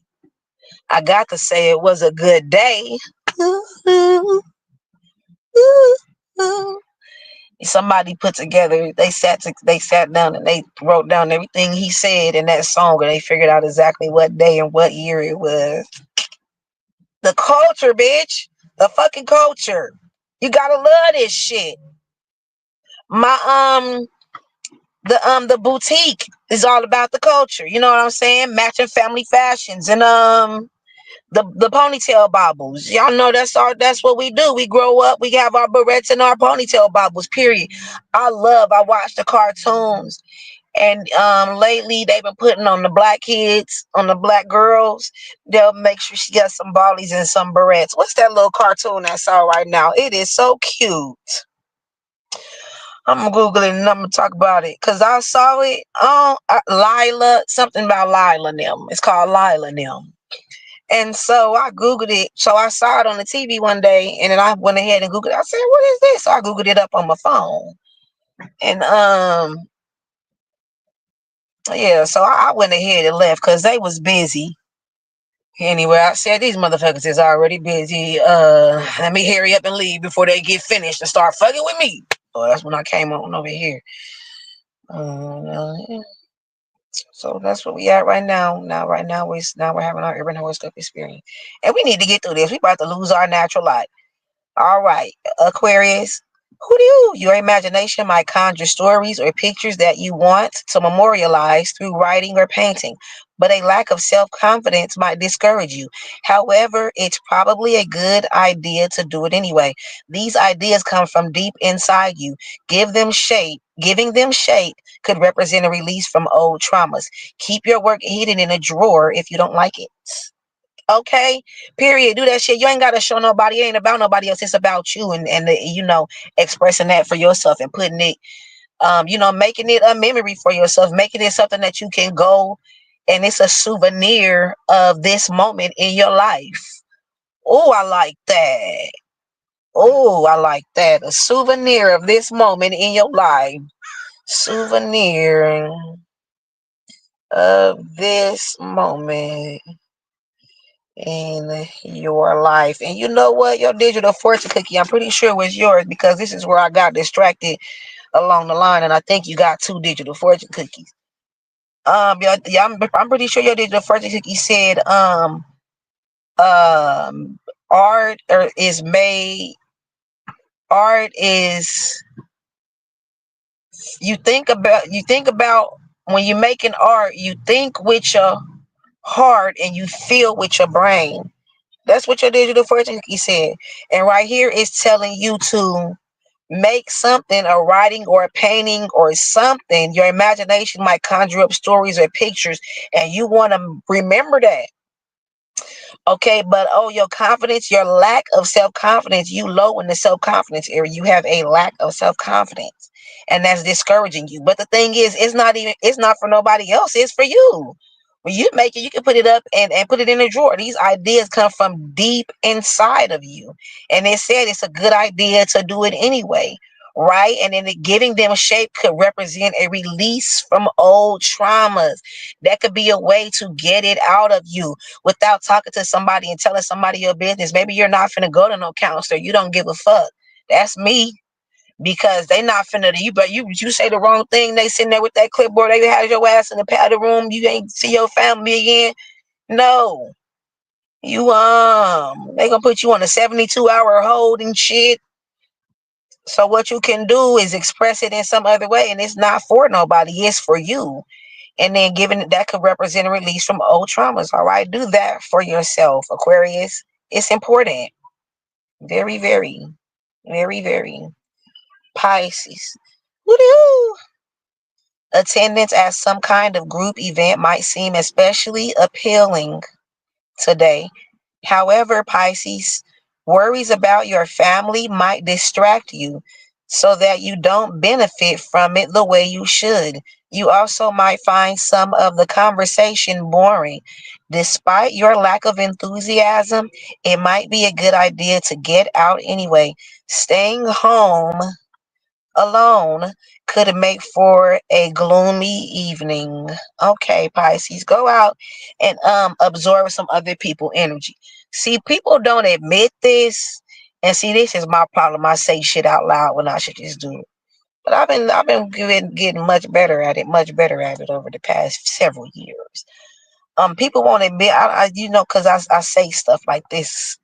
I got to say it was a good day. Somebody put together, they sat down and they wrote down everything he said in that song, and they figured out exactly what day and what year it was. The culture, bitch. The fucking culture. You gotta love this shit. The boutique is all about the culture. You know what I'm saying? Matching family fashions and the ponytail bobbles. Y'all know that's what we do. We grow up, we have our barrettes and our ponytail bobbles, period. I watch the cartoons, and lately they've been putting on the black kids, on the black girls. They'll make sure she got some bollies and some barrettes. What's that little cartoon I saw right now? It is so cute. I'm gonna Google it and I'm gonna talk about it because I saw it on Lila, something about Lila and them. It's called Lila and them. And so I Googled it. So I saw it on the TV one day, and then I went ahead and Googled it. I said, what is this? So I Googled it up on my phone. And yeah, so I went ahead and left because they was busy. Anyway, I said these motherfuckers is already busy. Let me hurry up and leave before they get finished and start fucking with me. So that's when I came on over here. Yeah. So that's what we at right now. Right now we're having our urban horoscope experience, and we need to get through this. We about to lose our natural light. All right, Aquarius. Who do you? Your imagination might conjure stories or pictures that you want to memorialize through writing or painting, but a lack of self-confidence might discourage you. However, it's probably a good idea to do it anyway. These ideas come from deep inside you. Giving them shape could represent a release from old traumas. Keep your work hidden in a drawer if you don't like it. Okay, period. Do that shit. You ain't gotta show nobody. It ain't about nobody else. It's about you and expressing that for yourself and putting it, making it a memory for yourself, making it something that you can go and it's a souvenir of this moment in your life. Oh, I like that. Oh, I like that. A souvenir of this moment in your life. Souvenir of this moment in your life. And you know what? Your digital fortune cookie, I'm pretty sure was yours because this is where I got distracted along the line, and I think you got two digital fortune cookies. Yeah, I'm pretty sure your digital fortune cookie said um art or is made art is you think about when you're making art, you think with your heart and you feel with your brain. That's what your digital fortune cookie said. And right here it's telling you to make something, a writing or a painting or something. Your imagination might conjure up stories or pictures, and you want to remember that. Okay, but oh, your confidence, your lack of self-confidence, you low in the self-confidence area. You have a lack of self-confidence, and that's discouraging you. But the thing is, it's not for nobody else, it's for you. When you make it, you can put it up and put it in a drawer. These ideas come from deep inside of you. And they said it's a good idea to do it anyway. Right. And then giving them shape could represent a release from old traumas. That could be a way to get it out of you without talking to somebody and telling somebody your business. Maybe you're not finna go to no counselor. You don't give a fuck. That's me. Because they not finna you, but you say the wrong thing, they sitting there with that clipboard, they had your ass in the powder room, you ain't see your family again. No. You they gonna put you on a 72-hour hold and shit. So what you can do is express it in some other way, and it's not for nobody, it's for you. And then given that could represent a release from old traumas. All right, do that for yourself, Aquarius. It's important. Very, very, very, very. Pisces. Woo-hoo. Attendance at some kind of group event might seem especially appealing today. However, Pisces, worries about your family might distract you so that you don't benefit from it the way you should. You also might find some of the conversation boring. Despite your lack of enthusiasm, it might be a good idea to get out anyway. Staying home alone could make for a gloomy evening. Okay, Pisces, go out and absorb some other people energy. See, people don't admit this, and see, this is my problem. I say shit out loud when I should just do it. But I've been getting much better at it over the past several years. People won't admit, because I say stuff like this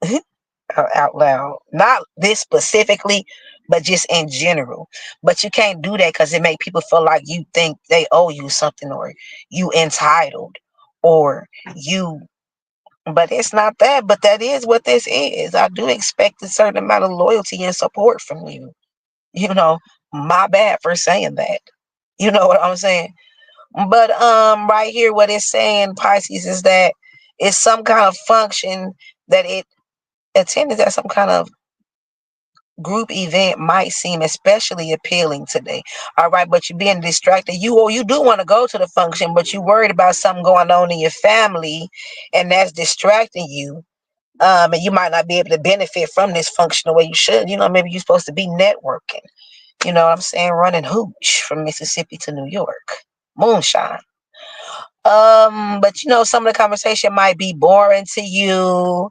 out loud. Not this specifically, but just in general. But you can't do that because it make people feel like you think they owe you something, or you entitled, or you. But it's not that. But that is what this is. I do expect a certain amount of loyalty and support from you. You know, my bad for saying that. You know what I'm saying? But right here, what it's saying, Pisces, is that it's some kind of function that it attended at some kind of group event might seem especially appealing today. All right, but you're being distracted. You do want to go to the function, but you're worried about something going on in your family, and that's distracting you. And you might not be able to benefit from this function the way you should. Maybe you're supposed to be networking. You know what I'm saying? Running hooch from Mississippi to New York. Moonshine. But some of the conversation might be boring to you.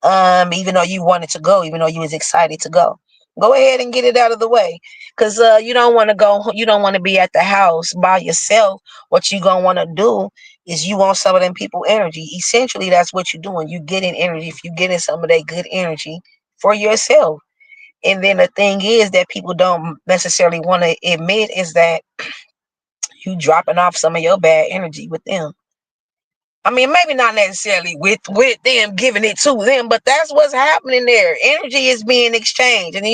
Even though you wanted to go, even though you was excited to go ahead and get it out of the way, because you don't want to go, you don't want to be at the house by yourself. What you gonna want to do is you want some of them people energy. Essentially, that's what you're doing. You getting energy. If you getting some of that good energy for yourself. And then the thing is that people don't necessarily want to admit is that you dropping off some of your bad energy with them. I mean, maybe not necessarily with them giving it to them, but that's what's happening there. Energy is being exchanged, and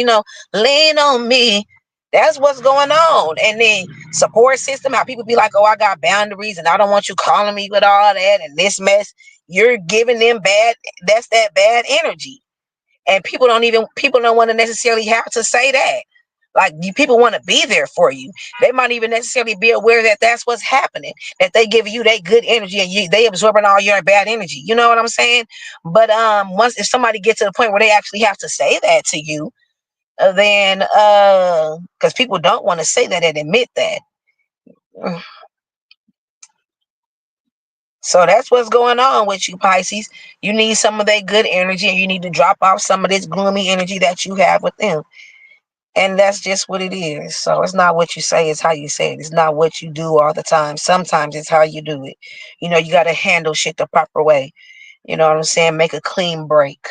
lean on me. That's what's going on. And then support system, how people be like, "Oh, I got boundaries, and I don't want you calling me with all that and this mess." You're giving them bad. That's that bad energy, and people don't want to necessarily have to say that. Like people want to be there for you. They might even necessarily be aware that that's what's happening. That they give you that good energy and they absorbing all your bad energy. You know what I'm saying? But once if somebody gets to the point where they actually have to say that to you, then because people don't want to say that and admit that. So that's what's going on with you, Pisces. You need some of that good energy, and you need to drop off some of this gloomy energy that you have with them. And that's just what it is. So it's not what you say, it's how you say it. It's not what you do all the time. Sometimes it's how you do it. You got to handle shit the proper way. You know what I'm saying? Make a clean break.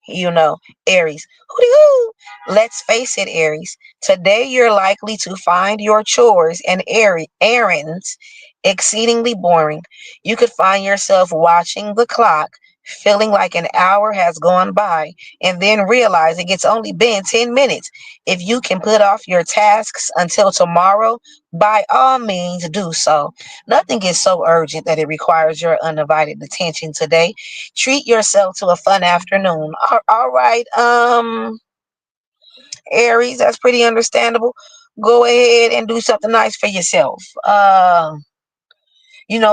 Aries. Hoo-dee-hoo. Let's face it, Aries. Today you're likely to find your chores and errands exceedingly boring. You could find yourself watching the clock, feeling like an hour has gone by, and then realizing it's only been 10 minutes. If you can put off your tasks until tomorrow, by all means do so. Nothing is so urgent that it requires your undivided attention today. Treat yourself to a fun afternoon. All right, Aries, that's pretty understandable. Go ahead and do something nice for yourself.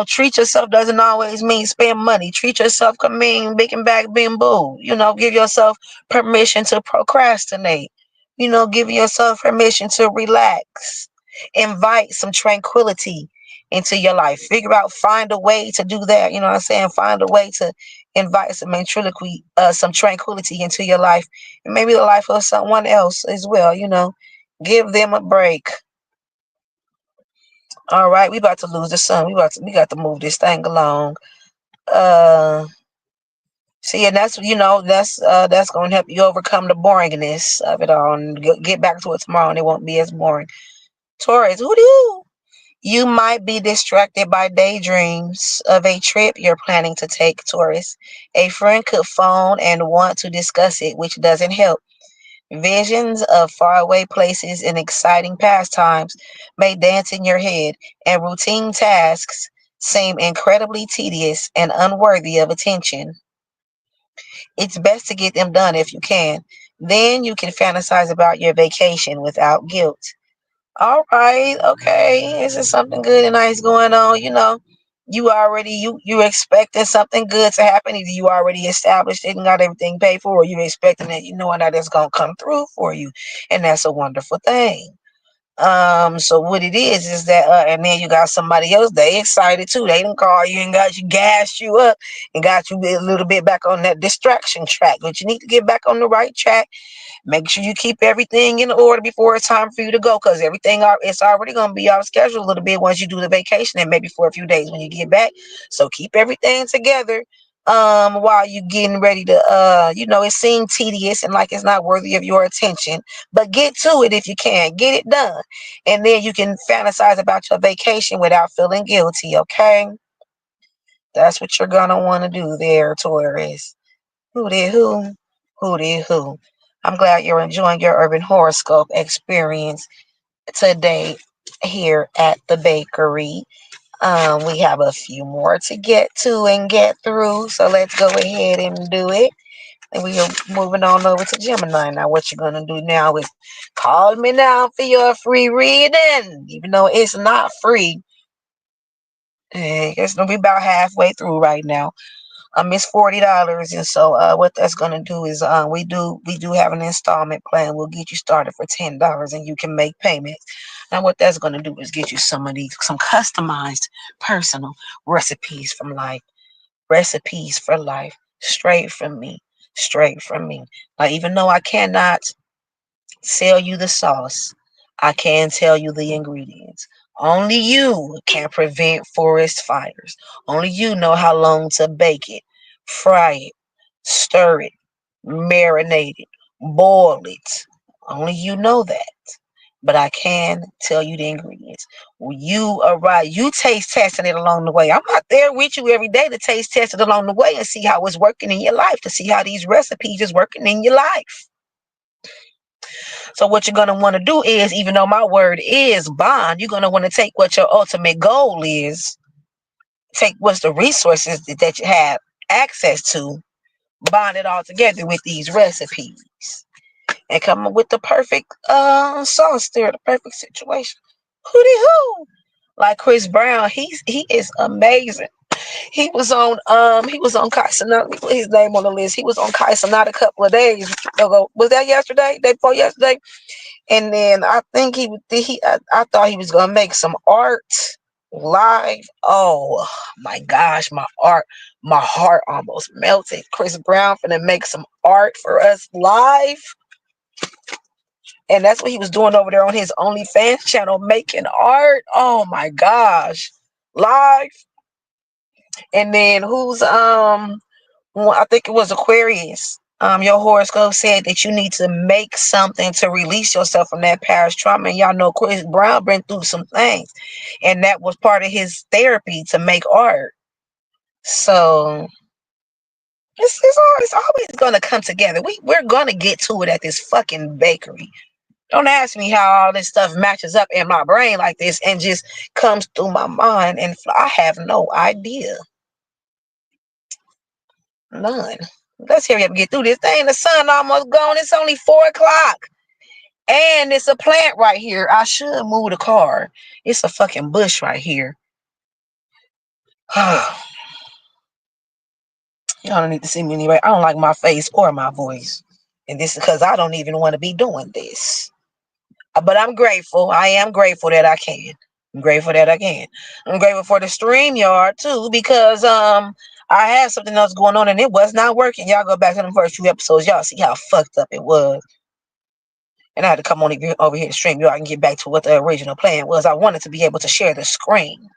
Treat yourself doesn't always mean spend money. Treat yourself can mean big and back being boo. Give yourself permission to procrastinate. Give yourself permission to relax. Invite some tranquility into your life. Find a way to do that. You know what I'm saying? Find a way to invite some tranquility into your life, and maybe the life of someone else as well. Give them a break. All right, we about to lose the sun. We got to move this thing along. Uh, See, and that's going to help you overcome the boringness of it all and get back to it tomorrow, and it won't be as boring. Taurus, who do you might be distracted by daydreams of a trip you're planning to take, Taurus. A friend could phone and want to discuss it, which doesn't help. Visions of faraway places and exciting pastimes may dance in your head, and routine tasks seem incredibly tedious and unworthy of attention. It's best to get them done if you can. Then you can fantasize about your vacation without guilt. All right, okay. This is something good and nice going on. You expecting something good to happen. Either you already established it and got everything paid for, or you expecting it, knowing that it's gonna come through for you. And that's a wonderful thing. So what it is that and then you got somebody else, they excited too. They didn't call you and got you gassed you up and got you a little bit back on that distraction track. But you need to get back on the right track. Make sure you keep everything in order before it's time for you to go, because it's already going to be off schedule a little bit once you do the vacation and maybe for a few days when you get back. So keep everything together while you getting ready to it seems tedious and like it's not worthy of your attention, but get to it if you can. Get it done. And then you can fantasize about your vacation without feeling guilty, okay? That's what you're gonna want to do there, Taurus. Who did who? Who did who? I'm glad you're enjoying your urban horoscope experience today here at the bakery. We have a few more to get to and get through, so let's go ahead and do it. And we are moving on over to Gemini. Now, what you're gonna do now is call me now for your free reading, even though it's not free. It's gonna be about halfway through right now. It's $40, and so what that's gonna do is we do have an installment plan. We'll get you started for $10, and you can make payments. And what that's gonna do is get you some customized personal recipes from life, recipes for life, straight from me, straight from me. Like, even though I cannot sell you the sauce, I can tell you the ingredients. Only you can prevent forest fires. Only you know how long to bake it, fry it, stir it, marinate it, boil it. Only you know that. But I can tell you the ingredients. When you arrive, you taste testing it along the way. I'm not there with you every day to taste test it along the way and see how it's working in your life, to see how these recipes is working in your life. So what you're going to want to do is, even though my word is bond, you're going to want to take what your ultimate goal is, take what's the resources that you have access to, bond it all together with these recipes. and come up with the perfect sauce there, the perfect situation. Hootie hoo. Like Chris Brown, he is amazing. He was on Kaiser. Let me put his name on the list. He was on Kaiser not a couple of days ago. Was that yesterday? Day before yesterday? And then I think I thought he was gonna make some art live. Oh my gosh, my heart almost melted. Chris Brown finna make some art for us live. And that's what he was doing over there on his OnlyFans channel, making art. Oh my gosh. Live. And then I think it was Aquarius. Your horoscope said that you need to make something to release yourself from that past trauma. And y'all know Chris Brown been through some things. And that was part of his therapy to make art. So it's always gonna come together. We're gonna get to it at this fucking bakery. Don't ask me how all this stuff matches up in my brain like this and just comes through my mind. And I have no idea. None. Let's hurry up and get through this thing. The sun almost gone. It's only 4 o'clock. And it's a plant right here. I should move the car. It's a fucking bush right here. Y'all don't need to see me anyway. I don't like my face or my voice. And this is because I don't even want to be doing this. But I'm grateful. I am grateful that I can. I'm grateful that I can. I'm grateful for the StreamYard too, because I had something else going on and it was not working. Y'all go back to the first few episodes. Y'all see how fucked up it was. And I had to come on over here to StreamYard and get back to what the original plan was. I wanted to be able to share the screen.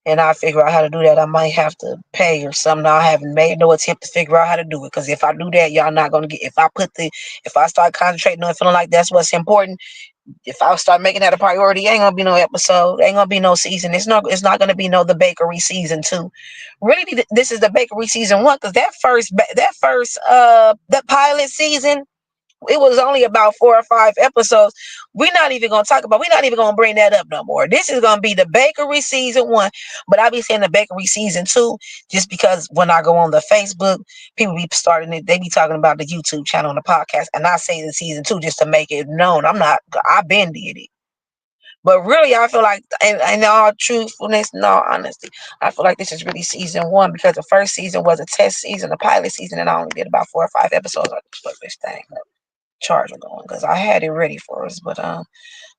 And I figure out how to do that. I might have to pay or something. I haven't made no attempt to figure out how to do it. Because if I do that, y'all not gonna get. If I start concentrating on it, feeling like that's what's important. If I start making that a priority, ain't gonna be no episode. Ain't gonna be no season. It's not gonna be no the bakery season 2. Really, this is the bakery season 1. Because that pilot season, it was only about 4 or 5 episodes. We're not even going to bring that up no more. This is going to be the bakery season 1, but I be saying the bakery season 2 just because when I go on the Facebook, people be starting it. They be talking about the YouTube channel and the podcast, and I say the season 2 just to make it known. I've been did it. But really, I feel like, in all truthfulness, in all honesty, I feel like this is really season 1 because the first season was a test season, the pilot season, and I only did about 4 or 5 episodes of this thing. Charger going because I had it ready for us, but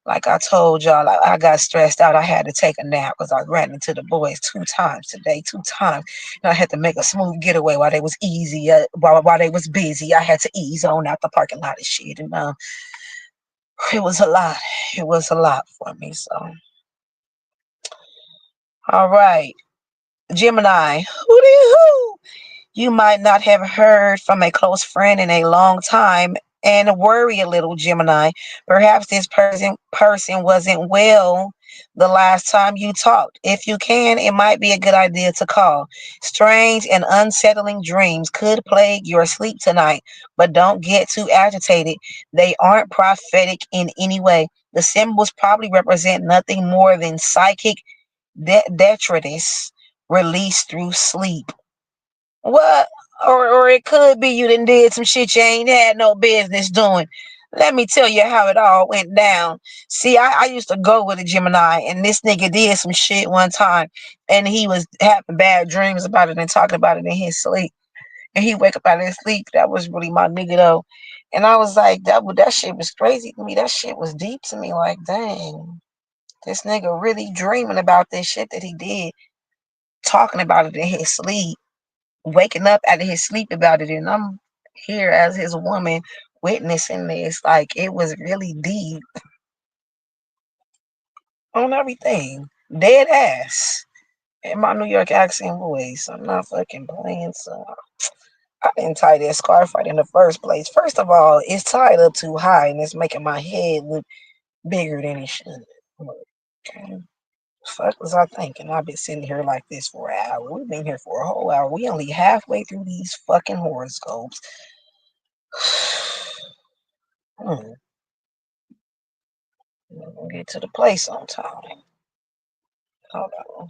like I told y'all, I got stressed out. I had to take a nap because I ran into the boys 2 times today, 2 times, and I had to make a smooth getaway while they was easy, while they was busy. I had to ease on out the parking lot and shit, and it was a lot. It was a lot for me. So, all right, Gemini, hoo. You might not have heard from a close friend in a long time and worry a little, Gemini. Perhaps this person wasn't well the last time you talked. If you can, it might be a good idea to call. Strange and unsettling dreams could plague your sleep tonight, but don't get too agitated. They aren't prophetic in any way. The symbols probably represent nothing more than psychic detritus released through sleep. What? Or it could be you done did some shit you ain't had no business doing. Let me tell you how it all went down. See, I used to go with a Gemini, and this nigga did some shit one time, and he was having bad dreams about it and talking about it in his sleep. And he wake up out of his sleep. That was really my nigga though. And I was like, that shit was crazy to me. That shit was deep to me. Like, dang, this nigga really dreaming about this shit that he did, talking about it in his sleep, waking up out of his sleep about it, and I'm here as his woman witnessing this. Like, it was really deep on everything. Dead ass. In my New York accent voice. I'm not fucking playing, so I didn't tie that scarf right in the first place. First of all, it's tied up too high and it's making my head look bigger than it should. Okay. Fuck was I thinking? I've been sitting here like this for an hour. We've been here for a whole hour. We only halfway through these fucking horoscopes. Hmm. We'll get to the place on time. Hold on.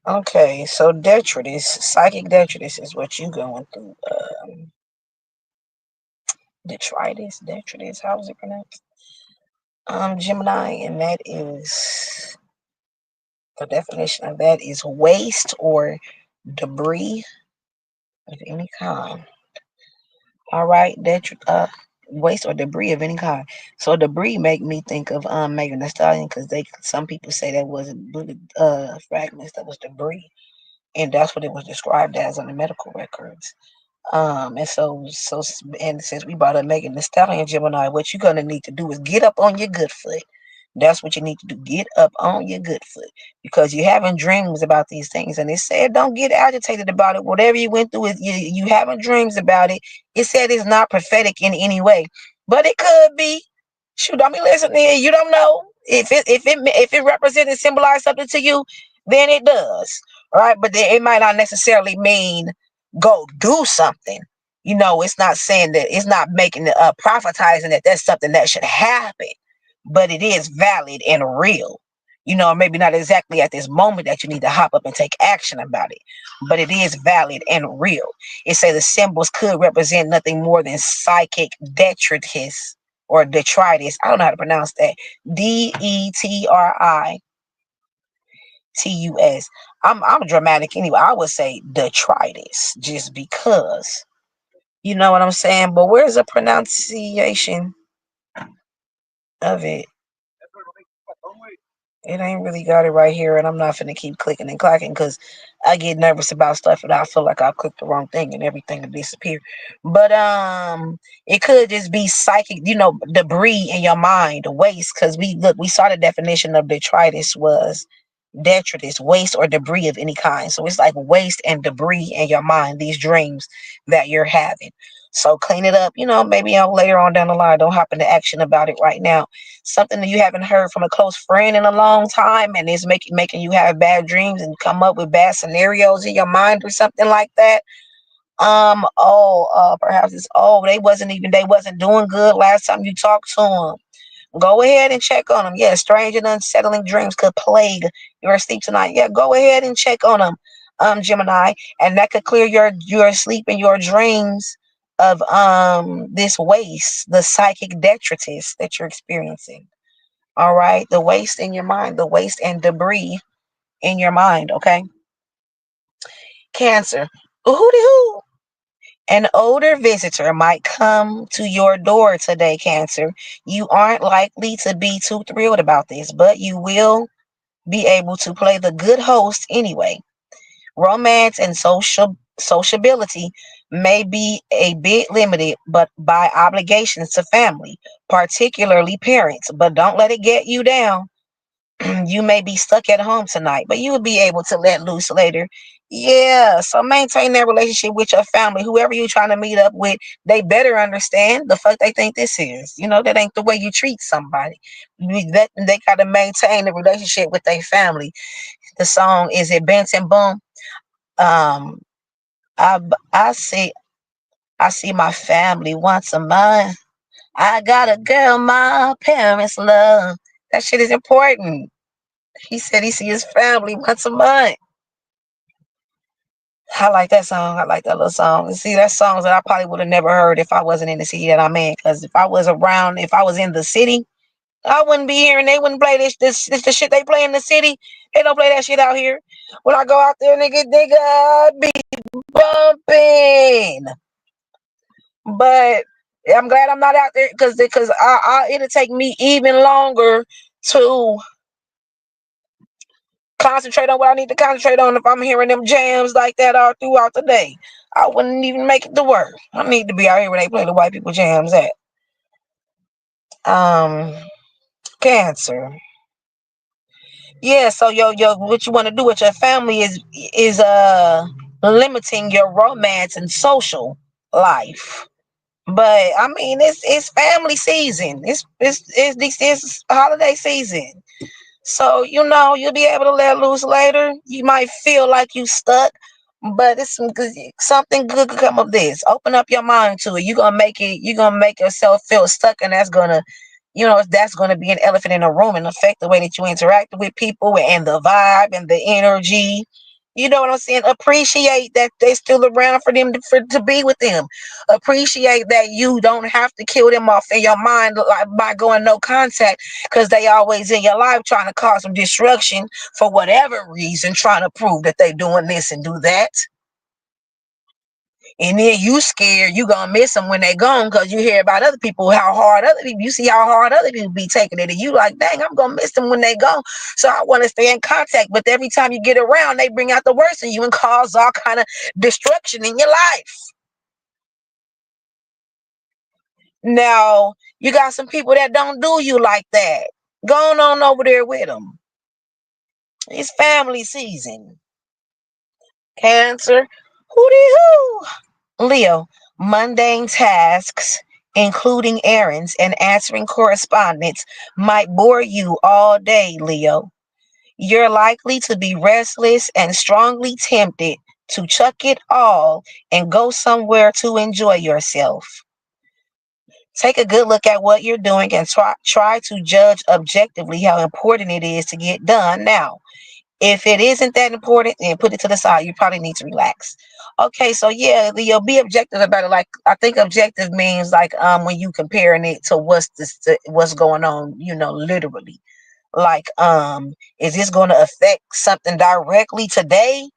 Okay, so detritus, psychic detritus is what you going through. Detritus, how is it pronounced? Gemini, and that is the definition of that is waste or debris of any kind. All right, waste or debris of any kind. So debris make me think of Megan Thee Stallion because some people say that wasn't fragments, that was debris, and that's what it was described as on the medical records. And since we brought up Megan Thee Stallion, Gemini, what you're gonna need to do is get up on your good foot. That's what you need to do. Get up on your good foot because you're having dreams about these things. And it said, don't get agitated about it. Whatever you went through, you having dreams about it. It said it's not prophetic in any way, but it could be. Shoot, I mean, listen, you don't know if it represents and symbolizes something to you, then it does. All right, but it might not necessarily mean go do something. It's not saying that, it's not making prophetizing that that's something that should happen, but it is valid and real. Maybe not exactly at this moment that you need to hop up and take action about it, but it is valid and real. It says the symbols could represent nothing more than psychic detritus or detritus. I don't know how to pronounce that. Detritus. I'm dramatic anyway. I would say detritus just because. You know what I'm saying? But where's the pronunciation of it? It ain't really got it right here, and I'm not finna keep clicking and clacking because I get nervous about stuff and I feel like I clicked the wrong thing and everything will disappear. But it could just be psychic, debris in your mind, waste. Because we saw the definition of detritus was detritus, waste or debris of any kind. So it's like waste and debris in your mind, these dreams that you're having. So clean it up, maybe later on down the line. Don't hop into action about it right now. Something that you haven't heard from a close friend in a long time, and it's making you have bad dreams and come up with bad scenarios in your mind or something like that. Perhaps it's they wasn't doing good last time you talked to them. Go ahead and check on them. Yeah, strange and unsettling dreams could plague your sleep tonight. Yeah, go ahead and check on them, Gemini, and that could clear your sleep and your dreams of this waste, the psychic detritus that you're experiencing. All right, the waste in your mind, the waste and debris in your mind. Okay, Cancer. Hooty hoo. An older visitor might come to your door today, Cancer. You aren't likely to be too thrilled about this, but you will be able to play the good host anyway. Romance and sociability may be a bit limited but by obligations to family, particularly parents, but don't let it get you down. You may be stuck at home tonight, but you will be able to let loose later. Yeah, so maintain that relationship with your family. Whoever you're trying to meet up with, they better understand the fuck they think this is. That ain't the way you treat somebody. They got to maintain the relationship with their family. The song is it Benson Boom. Um, I I see I see my family once a month. I got a girl my parents love. That shit is important. He said he see his family once a month. I like that song. I like that little song. And see, that's songs that I probably would have never heard if I wasn't in the city that I'm in. Because if I was in the city, I wouldn't be here and they wouldn't play this the shit they play in the city. They don't play that shit out here. When I go out there, nigga, I be bumping. But I'm glad I'm not out there because it'll take me even longer to concentrate on what I need to concentrate on if I'm hearing them jams like that all throughout the day. I wouldn't even make it to work. I need to be out here when they play the white people jams at. Um, Cancer. Yeah, so yo, what you want to do with your family is limiting your romance and social life. But I mean, it's family season. It's holiday season. So, you'll be able to let loose later. You might feel like you stuck, but something good could come of this. Open up your mind to it. You're gonna make yourself feel stuck, and that's gonna be an elephant in the room and affect the way that you interact with people and the vibe and the energy. You know what I'm saying? Appreciate that they're still around for them to be with them. Appreciate that you don't have to kill them off in your mind like by going no contact because they always in your life trying to cause some destruction for whatever reason, trying to prove that they doing this and do that. And then you scared you gonna miss them when they gone because you hear about other people, how hard other people, you see how hard other people be taking it, and you like, dang, I'm gonna miss them when they gone. So I want to stay in contact. But every time you get around, they bring out the worst in you and cause all kind of destruction in your life. Now you got some people that don't do you like that. Going on over there with them. It's family season. Cancer, hootie hoo. Leo, mundane tasks, including errands and answering correspondence, might bore you all day, Leo. You're likely to be restless and strongly tempted to chuck it all and go somewhere to enjoy yourself. Take a good look at what you're doing and try to judge objectively how important it is to get done now. If it isn't that important, then put it to the side. You probably need to relax. Okay, so yeah, Leo, be objective about it. Like I think objective means like when you comparing it to what's going on, literally. Like is this going to affect something directly today?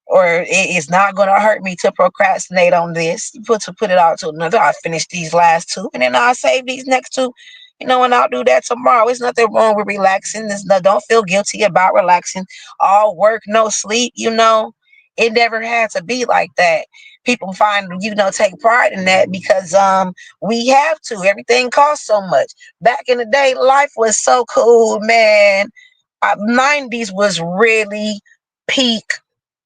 Or it is not going to hurt me to procrastinate on this. Put it out to another. I finish these last two, and then I'll save these next two. And I'll do that tomorrow. There's nothing wrong with relaxing. Don't feel guilty about relaxing. All work, no sleep. It never had to be like that. People find take pride in that because we have to. Everything costs so much. Back in the day, life was so cool, man. 90s was really peak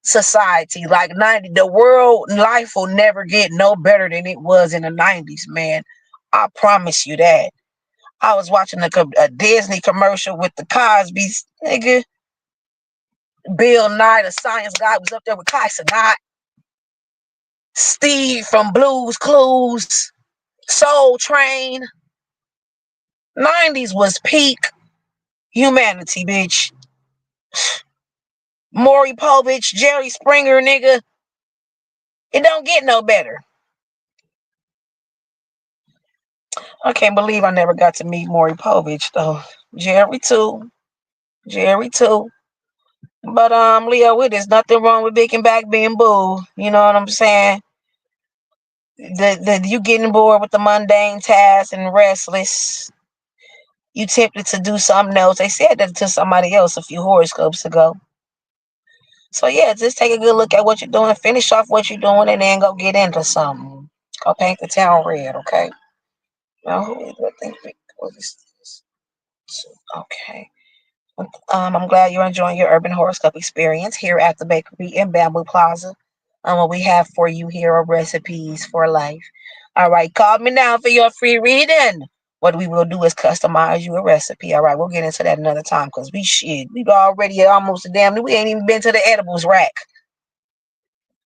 society. Like 90, the world life will never get no better than it was in the 90s, man. I promise you that. I was watching a Disney commercial with the Cosby's, nigga. Bill Nye, the science guy, was up there with Kaiser Knott. Steve from Blues Clues, Soul Train. 90s was peak humanity, bitch. Maury Povich, Jerry Springer, nigga. It don't get no better. I can't believe I never got to meet Maury Povich though. Jerry too. Jerry too. But Leo, there's nothing wrong with big and back being boo. You know what I'm saying? The you getting bored with the mundane tasks and restless. You tempted to do something else. They said that to somebody else a few horoscopes ago. So yeah, just take a good look at what you're doing, finish off what you're doing, and then go get into something. Go paint the town red, okay? Now who is I think what is this? Okay. I'm glad you're enjoying your urban horoscope experience here at the bakery in Bamboo Plaza. What we have for you here are recipes for life. All right, call me now for your free reading. What we will do is customize you a recipe. All right, we'll get into that another time because we've already almost a damn. We ain't even been to the edibles rack.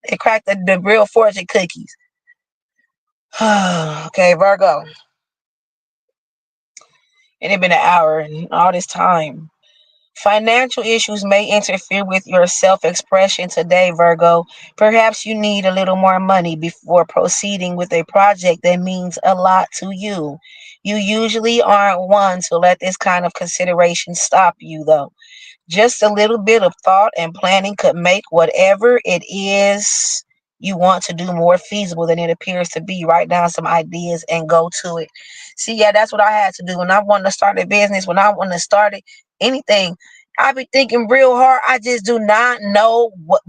They cracked the real fortune cookies. Okay, Virgo. It had been an hour and all this time. Financial issues may interfere with your self-expression today, Virgo. Perhaps you need a little more money before proceeding with a project that means a lot to you. You usually aren't one to let this kind of consideration stop you, though. Just a little bit of thought and planning could make whatever it is you want to do more feasible than it appears to be. Write down some ideas and go to it. See, yeah, that's what I had to do when I wanted to start a business, when I wanted to start anything. I be thinking real hard. I just do not know what.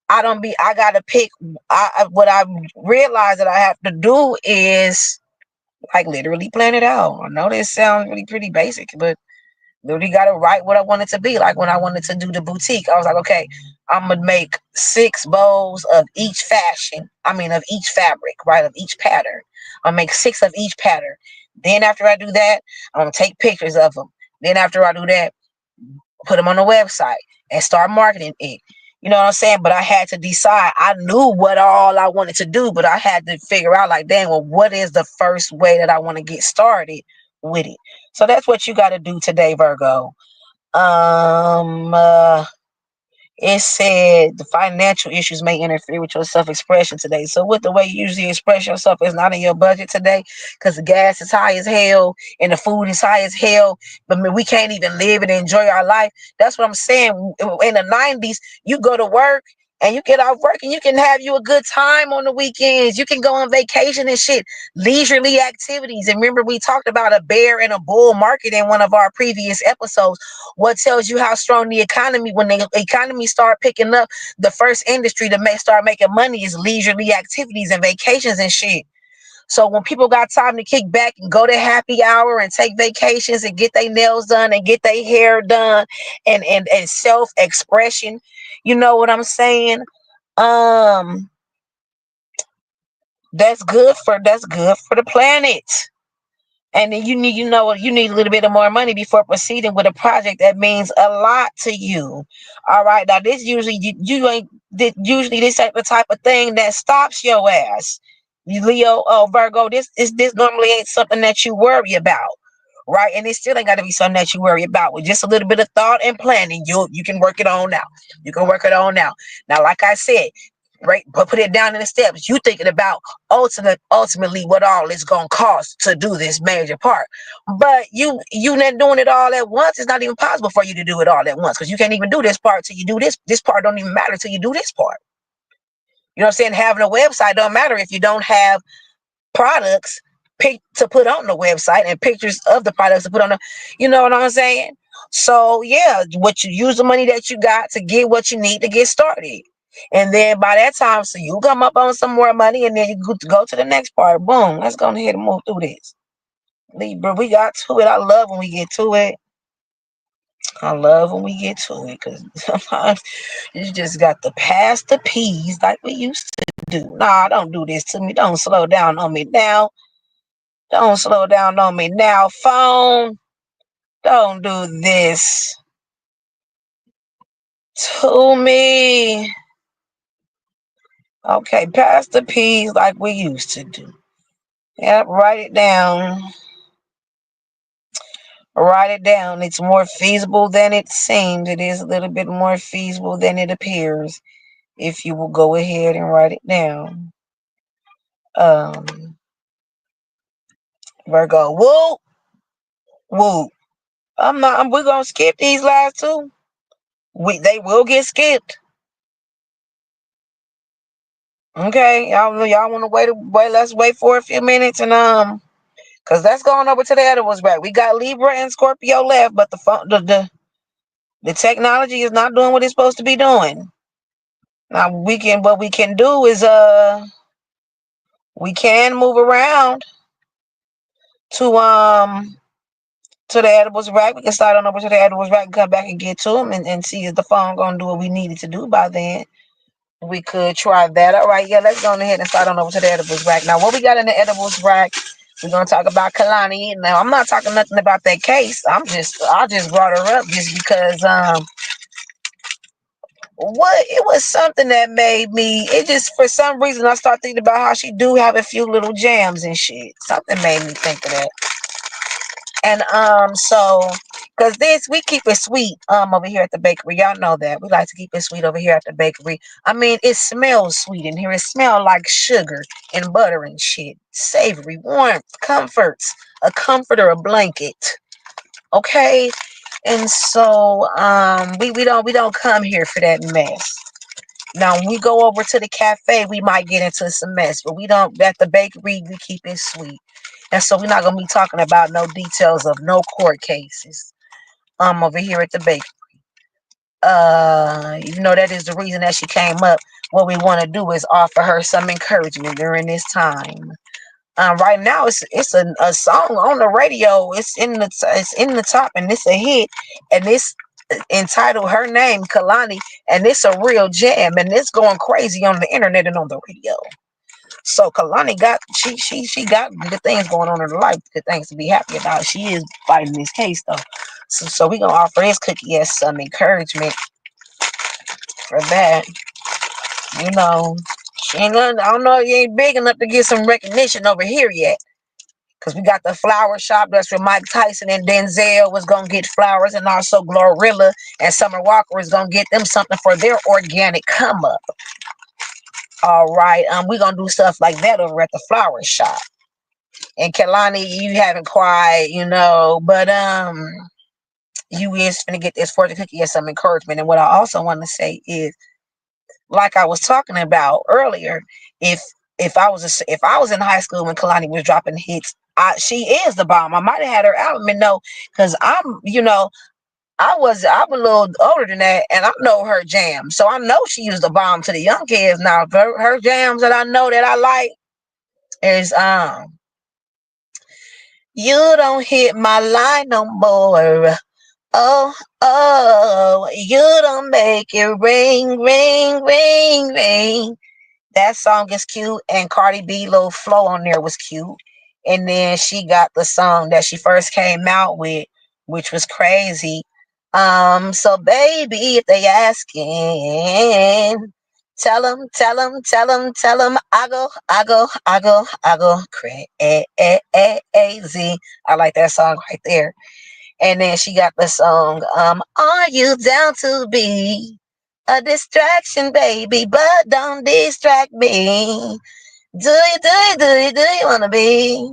I gotta pick. What I realize that I have to do is like literally plan it out. I know this sounds really pretty basic, but literally got to write what I want it to be. Like when I wanted to do the boutique, I was like, okay, I'm gonna make 6 bows of each fashion. I mean, of each fabric, right? Of each pattern. I'll make 6 of each pattern. Then after I do that, I'm gonna take pictures of them. Then after I do that, put them on the website and start marketing it. You know what I'm saying? But I had to decide. I knew what all I wanted to do, but I had to figure out like, dang, well, what is the first way that I want to get started with it? So that's what you got to do today, Virgo. Um, uh, It said the financial issues may interfere with your self-expression today. So with the way you usually express yourself is not in your budget today because the gas is high as hell and the food is high as hell. But I mean, we can't even live and enjoy our life. That's what I'm saying. In the 90s, you go to work and you get off work and you can have you a good time on the weekends. You can go on vacation and shit. Leisurely activities. And remember, we talked about a bear and a bull market in one of our previous episodes. What tells you how strong the economy, when the economy start picking up, the first industry to start making money is leisurely activities and vacations and shit. So when people got time to kick back and go to happy hour and take vacations and get their nails done and get their hair done and self-expression, you know what I'm saying? Um, that's good for the planet. And then you need a little bit of more money before proceeding with a project that means a lot to you. All right. Now this usually you ain't usually this ain't the type of thing that stops your ass. Leo, Virgo, this normally ain't something that you worry about. Right. And it still ain't gotta be something that you worry about. With just a little bit of thought and planning, you can work it on now. You can work it on now. Now, like I said, right, but put it down in the steps. You thinking about ultimately what all it's gonna cost to do this major part. But you not doing it all at once. It's not even possible for you to do it all at once because you can't even do this part till you do this. This part don't even matter till you do this part. You know what I'm saying? Having a website don't matter if you don't have products to put on the website and pictures of the products to put on the, you know what I'm saying? So yeah, what you use the money that you got to get what you need to get started. And then by that time, so you come up on some more money and then you go to the next part. Boom. Let's go ahead and move through this. Libra, we got to it. I love when we get to it. I love when we get to it because sometimes you just got to pass the peas like we used to do. Nah, don't do this to me. Don't slow down on me now. Don't slow down on me now, phone. Don't do this to me. Okay, pass the peas like we used to do. Yep, write it down. Write it down. It's more feasible than it seems. It is a little bit more feasible than it appears. If you will go ahead and write it down. Virgo, whoop, whoop. We're gonna skip these last two. They will get skipped. Okay, y'all want to wait? Let's wait for a few minutes and cause that's going over to the edibles back. We got Libra and Scorpio left, but the technology is not doing what it's supposed to be doing. Now what we can do is we can move around to to the edibles rack. We can slide on over to the edibles rack and come back and get to them and see if the phone gonna do what we needed to do by then. We could try that. All right, yeah, let's go ahead and slide on over to the edibles rack. Now, what we got in the edibles rack, we're gonna talk about Kehlani. Now, I'm not talking nothing about that case. I just brought her up just because what it was something that made me it just for some reason I started thinking about how she do have a few little jams and shit. Something made me think of that. And so because this we keep it sweet over here at the bakery. Y'all know that. We like to keep it sweet over here at the bakery. I mean, it smells sweet in here. It smells like sugar and butter and shit. Savory, warmth, comforts, a comforter, a blanket. Okay. And so we don't come here for that mess. Now when we go over to the cafe, we might get into some mess, but we don't at the bakery, we keep it sweet. And so we're not gonna be talking about no details of no court cases over here at the bakery. That is the reason that she came up. What we want to do is offer her some encouragement during this time. Right now it's a song on the radio. It's in the top and it's a hit, and it's entitled Her Name Kehlani, and it's a real jam and it's going crazy on the internet and on the radio. So Kehlani got she got good things going on in her life, good things to be happy about. She is fighting this case though. So we gonna offer this cookie as some encouragement for that. You know, she ain't I don't know, you ain't big enough to get some recognition over here yet. Because we got the flower shop that's where Mike Tyson and Denzel was gonna get flowers, and also Glorilla and Summer Walker is gonna get them something for their organic come up. All right, we're gonna do stuff like that over at the flower shop. And Kehlani, you haven't quite, but you is gonna get this fortune cookie as some encouragement. And what I also want to say is, like I was talking about earlier, if if I was in high school when Kehlani was dropping hits, she is the bomb. I might have had her album and no, because I'm a little older than that, and I know her jams, so I know she used the bomb to the young kids. Now her jams that I know that I like is you don't hit my line no more. Oh, oh, you don't make it ring, ring, ring, ring. That song is cute, and Cardi B little flow on there was cute. And then she got the song that she first came out with, which was crazy. So baby, if they asking, tell them, tell them, tell them, tell them, I go crazy. I like that song right there. And then she got the song, are you down to be a distraction, baby, but don't distract me. Do you wanna be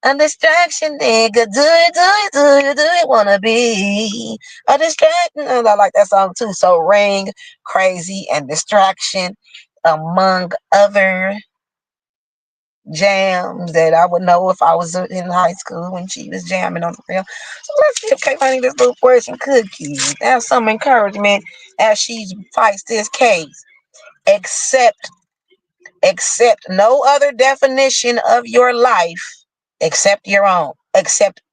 a distraction, nigga? Do you wanna be a distraction? And I like that song too. So Ring, Crazy, and Distraction, among other jams that I would know if I was in high school when she was jamming on the film. So let's give Kehlani this little fortune cookie. Have some encouragement as she fights this case. Accept no other definition of your life except your own. Accept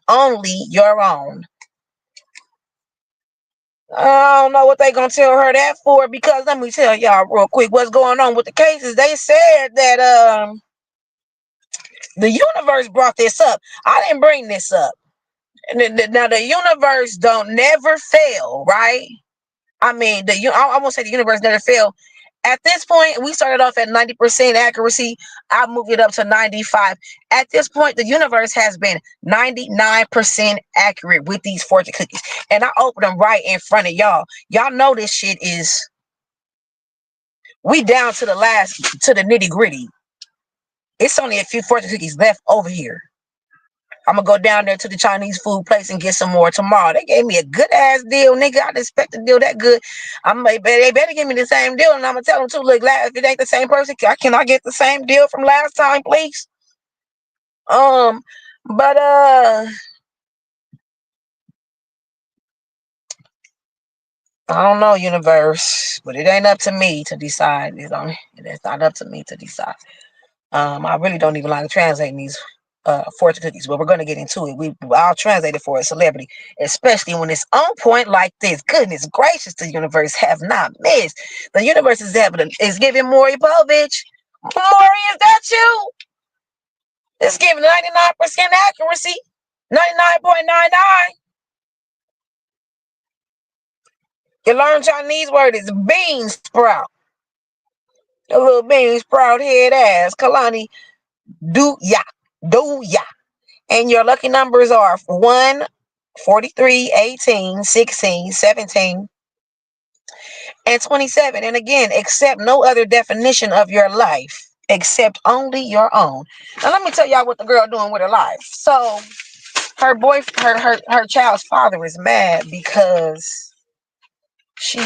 only your own. I don't know what they gonna tell her that for, because let me tell y'all real quick what's going on with the cases. They said that the universe brought this up. I didn't bring this up. Now the universe don't never fail, right? I mean, I won't say the universe never fail. At this point, we started off at 90% accuracy. I moved it up to 95. At this point, the universe has been 99% accurate with these fortune cookies. And I opened them right in front of y'all. Y'all know this shit is, we down to the nitty gritty. It's only a few fortune cookies left over here. I'm gonna go down there to the Chinese food place and get some more tomorrow. They gave me a good ass deal, nigga. I didn't expect a deal that good. They better give me the same deal, and I'm gonna tell them too. Look, if it ain't the same person, can I get the same deal from last time, please? But I don't know, universe, but it ain't up to me to decide. It's not up to me to decide. I really don't even like translating these fortune cookies, but we're gonna get into it. I'll translate it for a celebrity, especially when it's on point like this. Goodness gracious, the universe have not missed. The universe is giving Maury Povich. Maury, is that you? It's giving 99% accuracy, 99.99. You learn Chinese word is bean sprout. A little bean sprout head ass. Kehlani, do ya. And your lucky numbers are 1, 43, 18, 16, 17, and 27. And again, accept no other definition of your life except only your own. Now let me tell y'all what the girl doing with her life. So her her child's father is mad because she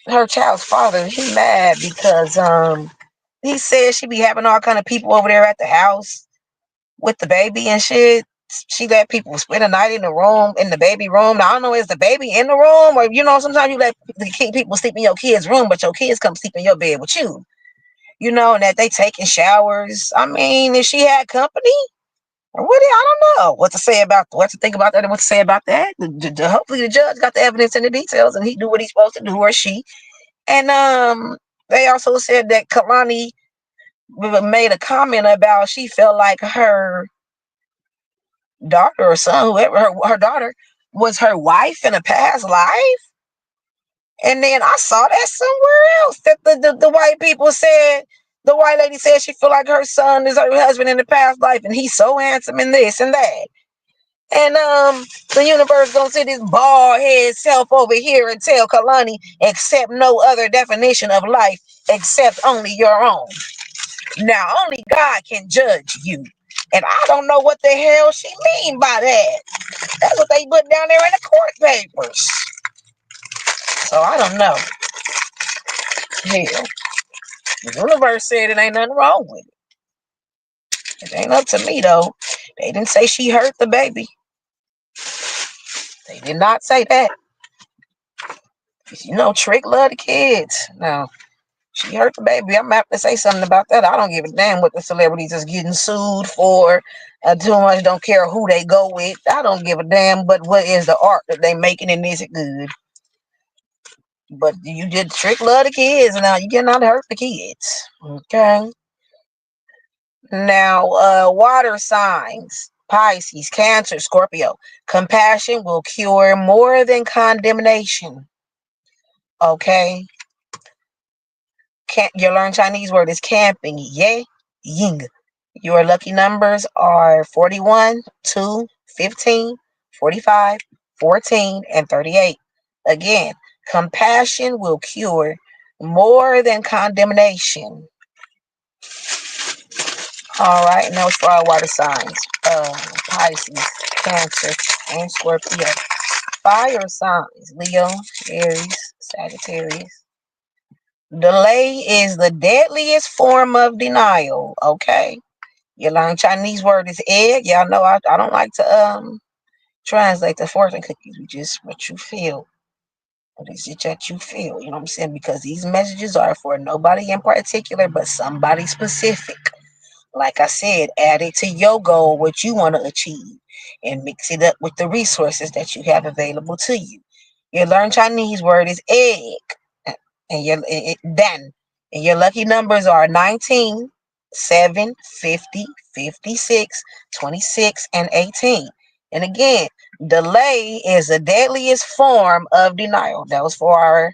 her child's father, he mad because he says she be having all kind of people over there at the house with the baby and shit. She let people spend the night in the room, in the baby room. Now, I don't know, is the baby in the room? Or, sometimes you let people sleep in your kid's room, but your kids come sleep in your bed with you. And that they taking showers. I mean, if she had company, or what? I don't know what to think about that and what to say about that. Hopefully the judge got the evidence and the details and he do what he's supposed to do, or she. And they also said that Kehlani made a comment about she felt like her daughter or son, whoever her daughter was her wife in a past life. And then I saw that somewhere else that the white people said The white lady says she feel like her son is her husband in the past life, and he's so handsome and this and that. And the universe gonna sit his bald head self over here and tell Kehlani, accept no other definition of life except only your own. Now only God can judge you. And I don't know what the hell she mean by that. That's what they put down there in the court papers. So I don't know. Hell, the universe said it ain't nothing wrong with it. It ain't up to me though. They didn't say she hurt the baby. They did not say that. You know, Trick love the kids. Now, she hurt the baby. I'm have to say something about that. I don't give a damn what the celebrities is getting sued for. Too much don't care who they go with. I don't give a damn. But what is the art that they making and is it good? But you did Trick love the kids. Now you cannot hurt the kids. Okay. Now, water signs. Pisces, Cancer, Scorpio. Compassion will cure more than condemnation. Okay. Your learn Chinese word is camping. Ye, ying. Your lucky numbers are 41, 2, 15, 45, 14, and 38. Again, compassion will cure more than condemnation. All right, now it's for our water signs. Pisces, Cancer, and Scorpio. Fire signs, Leo, Aries, Sagittarius. Delay is the deadliest form of denial. Okay. You learn Chinese word is egg. Y'all know I don't like to translate the fortune cookies. We just what you feel. What is it that you feel? You know what I'm saying? Because these messages are for nobody in particular, but somebody specific. Like I said, add it to your goal, what you want to achieve, and mix it up with the resources that you have available to you. Your learn Chinese word is egg, and dan, and your lucky numbers are 19, 7, 50, 56, 26, and 18. And again, delay is the deadliest form of denial. That was for our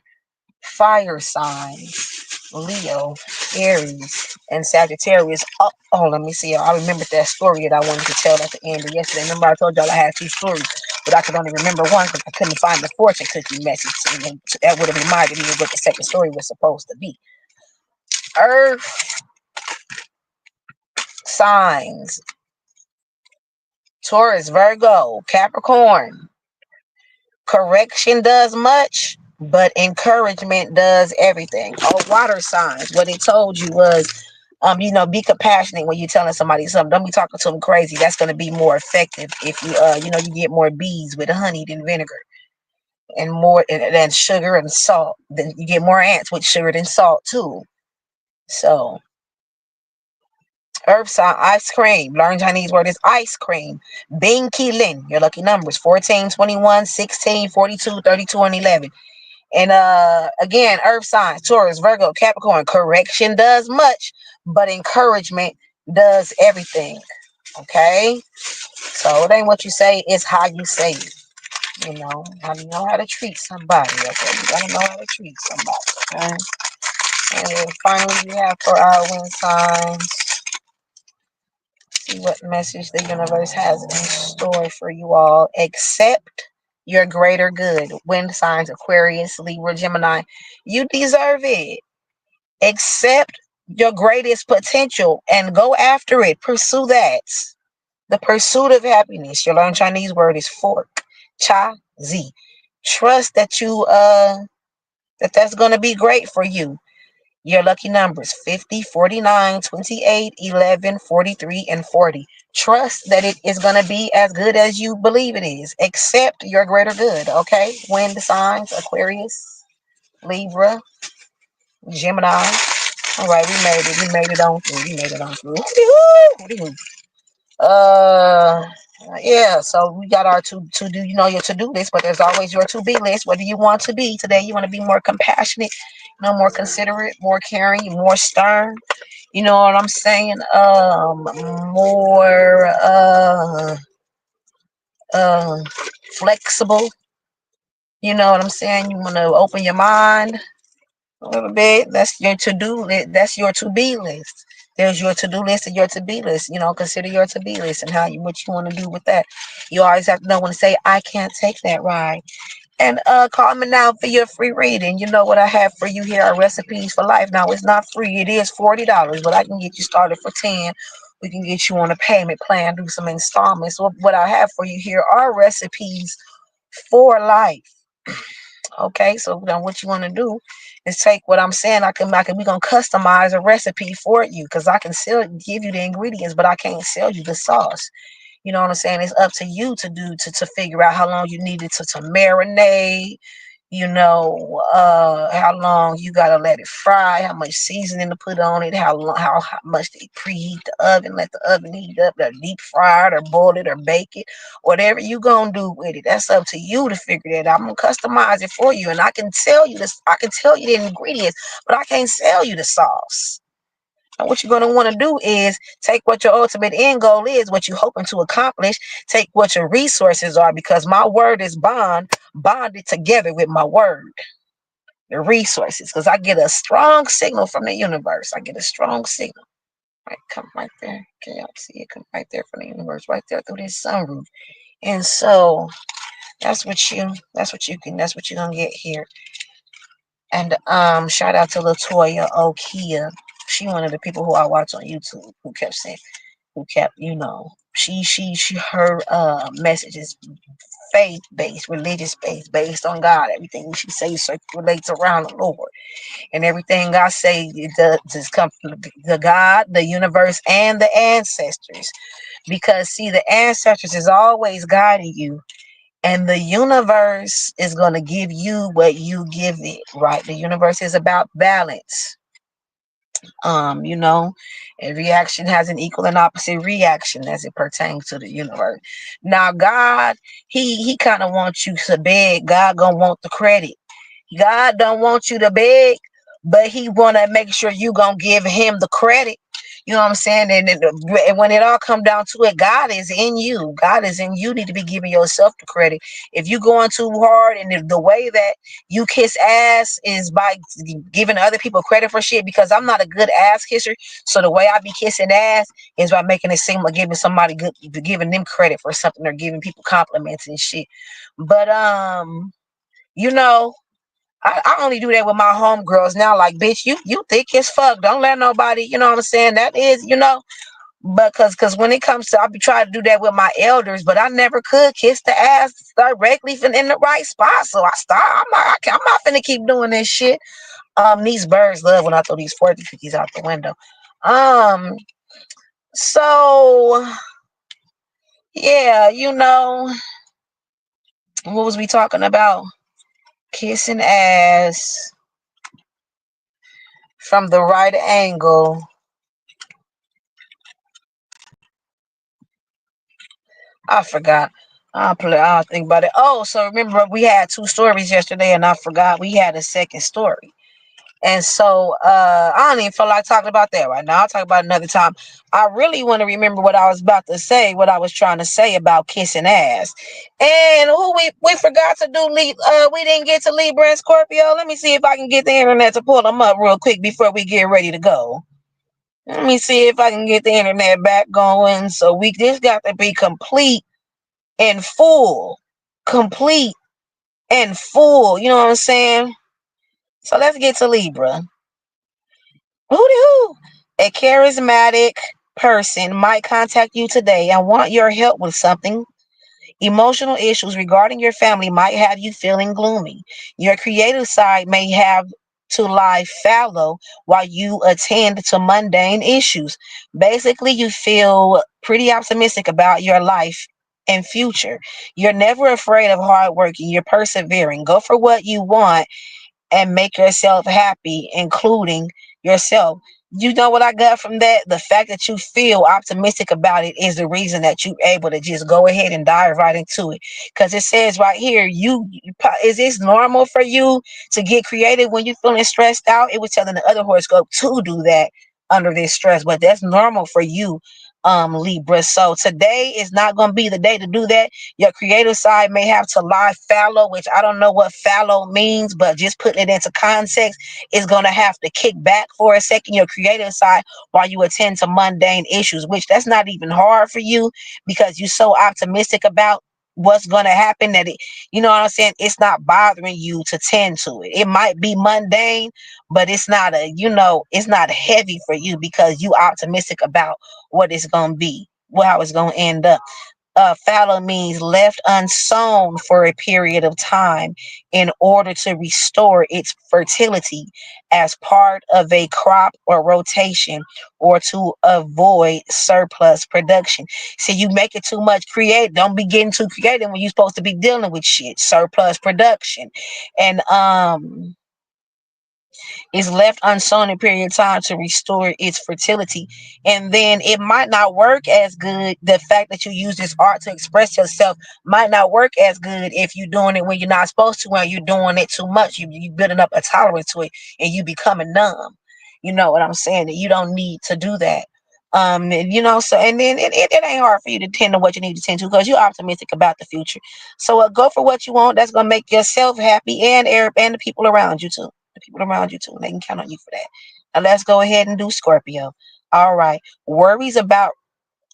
fire signs. Leo, Aries, and Sagittarius. Oh, let me see. I remembered that story that I wanted to tell at the end of yesterday. Remember, I told y'all I had 2 stories, but I could only remember one because I couldn't find the fortune cookie message. And that would have reminded me of what the second story was supposed to be. Earth signs: Taurus, Virgo, Capricorn. Correction does much, but encouragement does everything. Oh, water signs. What it told you was, be compassionate when you're telling somebody something. Don't be talking to them crazy. That's going to be more effective if you get more bees with honey than vinegar, and more than sugar and salt. Then you get more ants with sugar than salt too. So, earth sign, ice cream. Learn Chinese word is ice cream. Bing Ki Lin. Your lucky numbers 14, 21, 16, 42, 32, and 11. And again, earth signs, Taurus, Virgo, Capricorn. Correction does much, but encouragement does everything. Okay? So it ain't what you say, it's how you say it. You know how to treat somebody. Okay? You gotta know how to treat somebody. Okay? And then finally we have for our wind signs. See what message the universe has in store for you all. Accept your greater good. Wind signs, Aquarius, Libra, Gemini. You deserve it. Accept your greatest potential and go after it. Pursue that. The pursuit of happiness. Your learn Chinese word is fork. Cha zi. Trust that that's gonna be great for you. Your lucky numbers 50, 49, 28, 11, 43, and 40. Trust that it is going to be as good as you believe it is. Accept your greater good, okay? Wind signs, Aquarius, Libra, Gemini. All right, we made it. We made it on through. We made it on through. Yeah, so we got our to do, your to-do list, but there's always your to-be list. What do you want to be today? You want to be more compassionate, more considerate, more caring, more stern. You know what I'm saying? More flexible. You know what I'm saying? You want to open your mind, a little bit. That's your to-do list. That's your to-be list. There's your to-do list and your to-be list. Consider your to-be list and what you want to do with that. You always have to know when to say, I can't take that ride. And call me now for your free reading. You know what I have for you here are recipes for life. Now it's not free. It is $40, but I can get you started for 10. We can get you on a payment plan, do some installments. What I have for you here are recipes for life. Okay, so then what you want to do is take what I'm saying. We gonna customize a recipe for you because I can give you the ingredients, but I can't sell you the sauce. You know what I'm saying? It's up to you to figure out how long you need it to marinate, how long you gotta let it fry, how much seasoning to put on it, how much to preheat the oven, let the oven heat up, or deep fry it, or boil it, or bake it, whatever you gonna do with it. That's up to you to figure that out. I'm gonna customize it for you, and I can tell you this. I can tell you the ingredients, but I can't sell you the sauce. And what you're going to want to do is take what your ultimate end goal is, what you're hoping to accomplish, take what your resources are, because my word is bonded together with my word, the resources, because I get a strong signal from the universe. I get a strong signal. Right, come right there. Okay, y'all see it come right there from the universe, right there through this sunroof. And so that's what you're gonna get here. And shout out to Latoya Okia. She one of the people who I watch on YouTube who kept saying, her message is faith based, religious based on God. Everything she says circulates around the Lord, and everything I say does come from the God, the universe, and the ancestors. Because see, the ancestors is always guiding you, and the universe is going to give you what you give it. Right? The universe is about balance. Every action has an equal and opposite reaction as it pertains to the universe. Now, God, he kind of wants you to beg. God gonna want the credit. God don't want you to beg, but he want to make sure you gonna give him the credit. You know what I'm saying? And when it all come down to it, God is in you. God is in you. Need to be giving yourself the credit. If you going too hard, and if the way that you kiss ass is by giving other people credit for shit, because I'm not a good ass kisser. So the way I be kissing ass is by making it seem like giving them credit for something, or giving people compliments and shit. But you know. I only do that with my homegirls now. Like, bitch, you thick as fuck. Don't let nobody, you know what I'm saying? That is, but cause when it comes to, I be trying to do that with my elders, but I never could kiss the ass directly in the right spot. So I stop. I'm not finna keep doing this shit. These birds love when I throw these fortune cookies out the window. So yeah, what was we talking about? Kissing ass from the right angle. I forgot. I'll think about it. Oh, so remember we had 2 stories yesterday, and I forgot we had a second story. And so I don't even feel like talking about that right now. I'll talk about it another time. I really want to remember what I was about to say, what I was trying to say about kissing ass. And we forgot to do we didn't get to Libra and Scorpio. Let me see if I can get the internet to pull them up real quick before we get ready to go. Let me see if I can get the internet back going. So we just got to be complete and full. Complete and full. You know what I'm saying? So let's get to Libra. Hoo-dee-hoo. A charismatic person might contact you today and want your help with something. Emotional issues regarding your family might have you feeling gloomy. Your creative side may have to lie fallow while you attend to mundane issues. Basically, you feel pretty optimistic about your life and future. You're never afraid of hard work, and you're persevering. Go for what you want and make yourself happy, including yourself. You know what I got from that? The fact that you feel optimistic about it is the reason that you're able to just go ahead and dive right into it. Because it says right here, is this normal for you to get creative when you're feeling stressed out? It was telling the other horoscope to do that under this stress, but that's normal for you Libra. So today is not going to be the day to do that. Your creative side may have to lie fallow, which I don't know what fallow means, but just putting it into context is going to have to kick back for a second, your creative side, while you attend to mundane issues, which that's not even hard for you because you're so optimistic about what's going to happen that it, you know what I'm saying, it's not bothering you to tend to it. It might be mundane, but it's not a, you know, it's not heavy for you because you optimistic about what it's going to be, how it's going to end up. Fallow means left unsown for a period of time in order to restore its fertility as part of a crop or rotation or to avoid surplus production. So you make it too much create, don't be getting too creative when you're supposed to be dealing with shit, surplus production. And is left unsown a period of time to restore its fertility. And then it might not work as good. The fact that you use this art to express yourself might not work as good if you're doing it when you're not supposed to, when you're doing it too much. You building up a tolerance to it and you becoming numb. You know what I'm saying? That you don't need to do that. You know, so and then it ain't hard for you to tend to what you need to tend to because you're optimistic about the future. So go for what you want. That's gonna make yourself happy and Arab and the people around you too. The people around you too. And they can count on you for that. Now let's go ahead and do Scorpio. All right. Worries about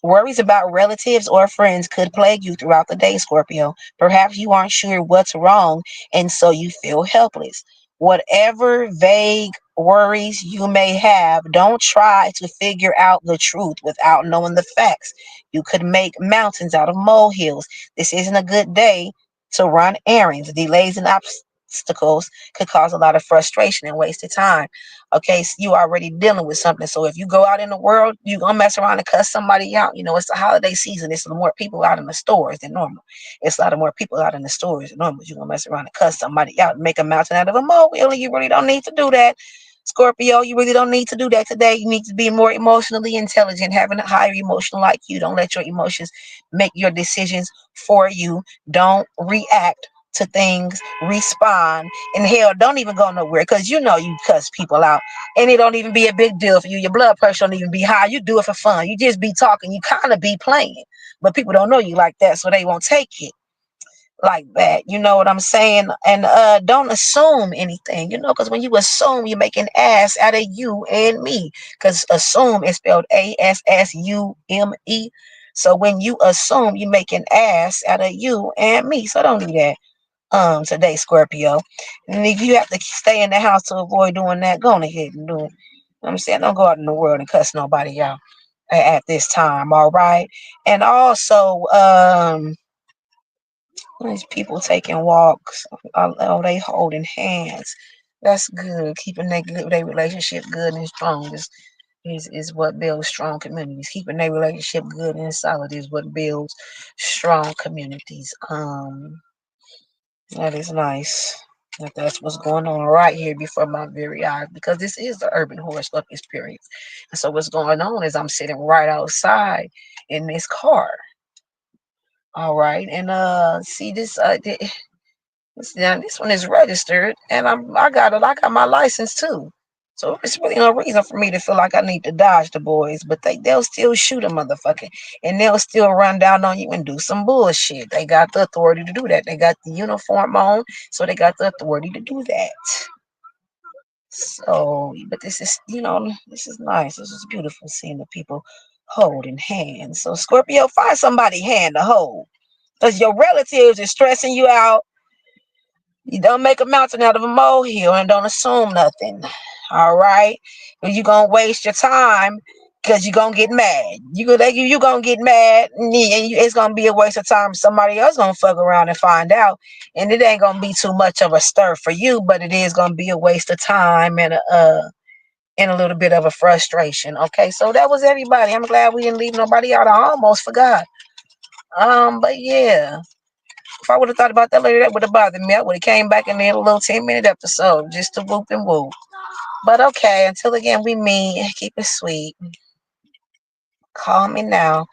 relatives or friends could plague you throughout the day, Scorpio. Perhaps you aren't sure what's wrong, and so you feel helpless. Whatever vague worries you may have, don't try to figure out the truth without knowing the facts. You could make mountains out of molehills. This isn't a good day to run errands. Delays and obstacles could cause a lot of frustration and wasted time. Okay, so you already dealing with something. So if you go out in the world, you gonna mess around and cuss somebody out. You know, it's the holiday season. It's more people out in the stores than normal. It's a lot of more people out in the stores than normal. You're gonna mess around and cuss somebody out and make a mountain out of a molehill. And you really don't need to do that. Scorpio, you really don't need to do that today. You need to be more emotionally intelligent, having a higher emotional IQ. Don't let your emotions make your decisions for you. Don't react to things, respond, and hell, don't even go nowhere because you know you cuss people out and it don't even be a big deal for you. Your blood pressure don't even be high. You do it for fun. You just be talking. You kind of be playing, but people don't know you like that, so they won't take it like that. You know what I'm saying? And don't assume anything, you know, because when you assume, you make an ass out of you and me, because assume is spelled ASSUME. So when you assume, you make an ass out of you and me. So don't do that today, Scorpio. And if you have to stay in the house to avoid doing that, go on ahead and do it. You know what I'm saying? Don't go out in the world and cuss nobody out at this time, all right? And also, these people taking walks, oh, they holding hands. That's good. Keeping their relationship good and strong is what builds strong communities. Keeping their relationship good and solid is what builds strong communities. That is nice. That's what's going on right here before my very eyes, because this is the urban horoscope experience. And so what's going on is I'm sitting right outside in this car. All right, and see this now this one is registered, and I got my license too. So it's really no reason for me to feel like I need to dodge the boys, but they'll still shoot a motherfucker, and they'll still run down on you and do some bullshit. They got the authority to do that. They got the uniform on, so they got the authority to do that. So, but this is, you know, this is nice. This is beautiful seeing the people holding hands. So Scorpio, find somebody hand to hold, because your relatives are stressing you out. You don't make a mountain out of a molehill and don't assume nothing. All right. You're going to waste your time because you're going to get mad. You going to get mad and it's going to be a waste of time. Somebody else going to fuck around and find out. And it ain't going to be too much of a stir for you, but it is going to be a waste of time and a little bit of a frustration. Okay. So that was everybody. I'm glad we didn't leave nobody out. I almost forgot. But yeah. If I would have thought about that later, that would have bothered me. I would have came back and did a little 10-minute episode just to whoop and whoop. But okay, until again we meet, keep it sweet. Call me now.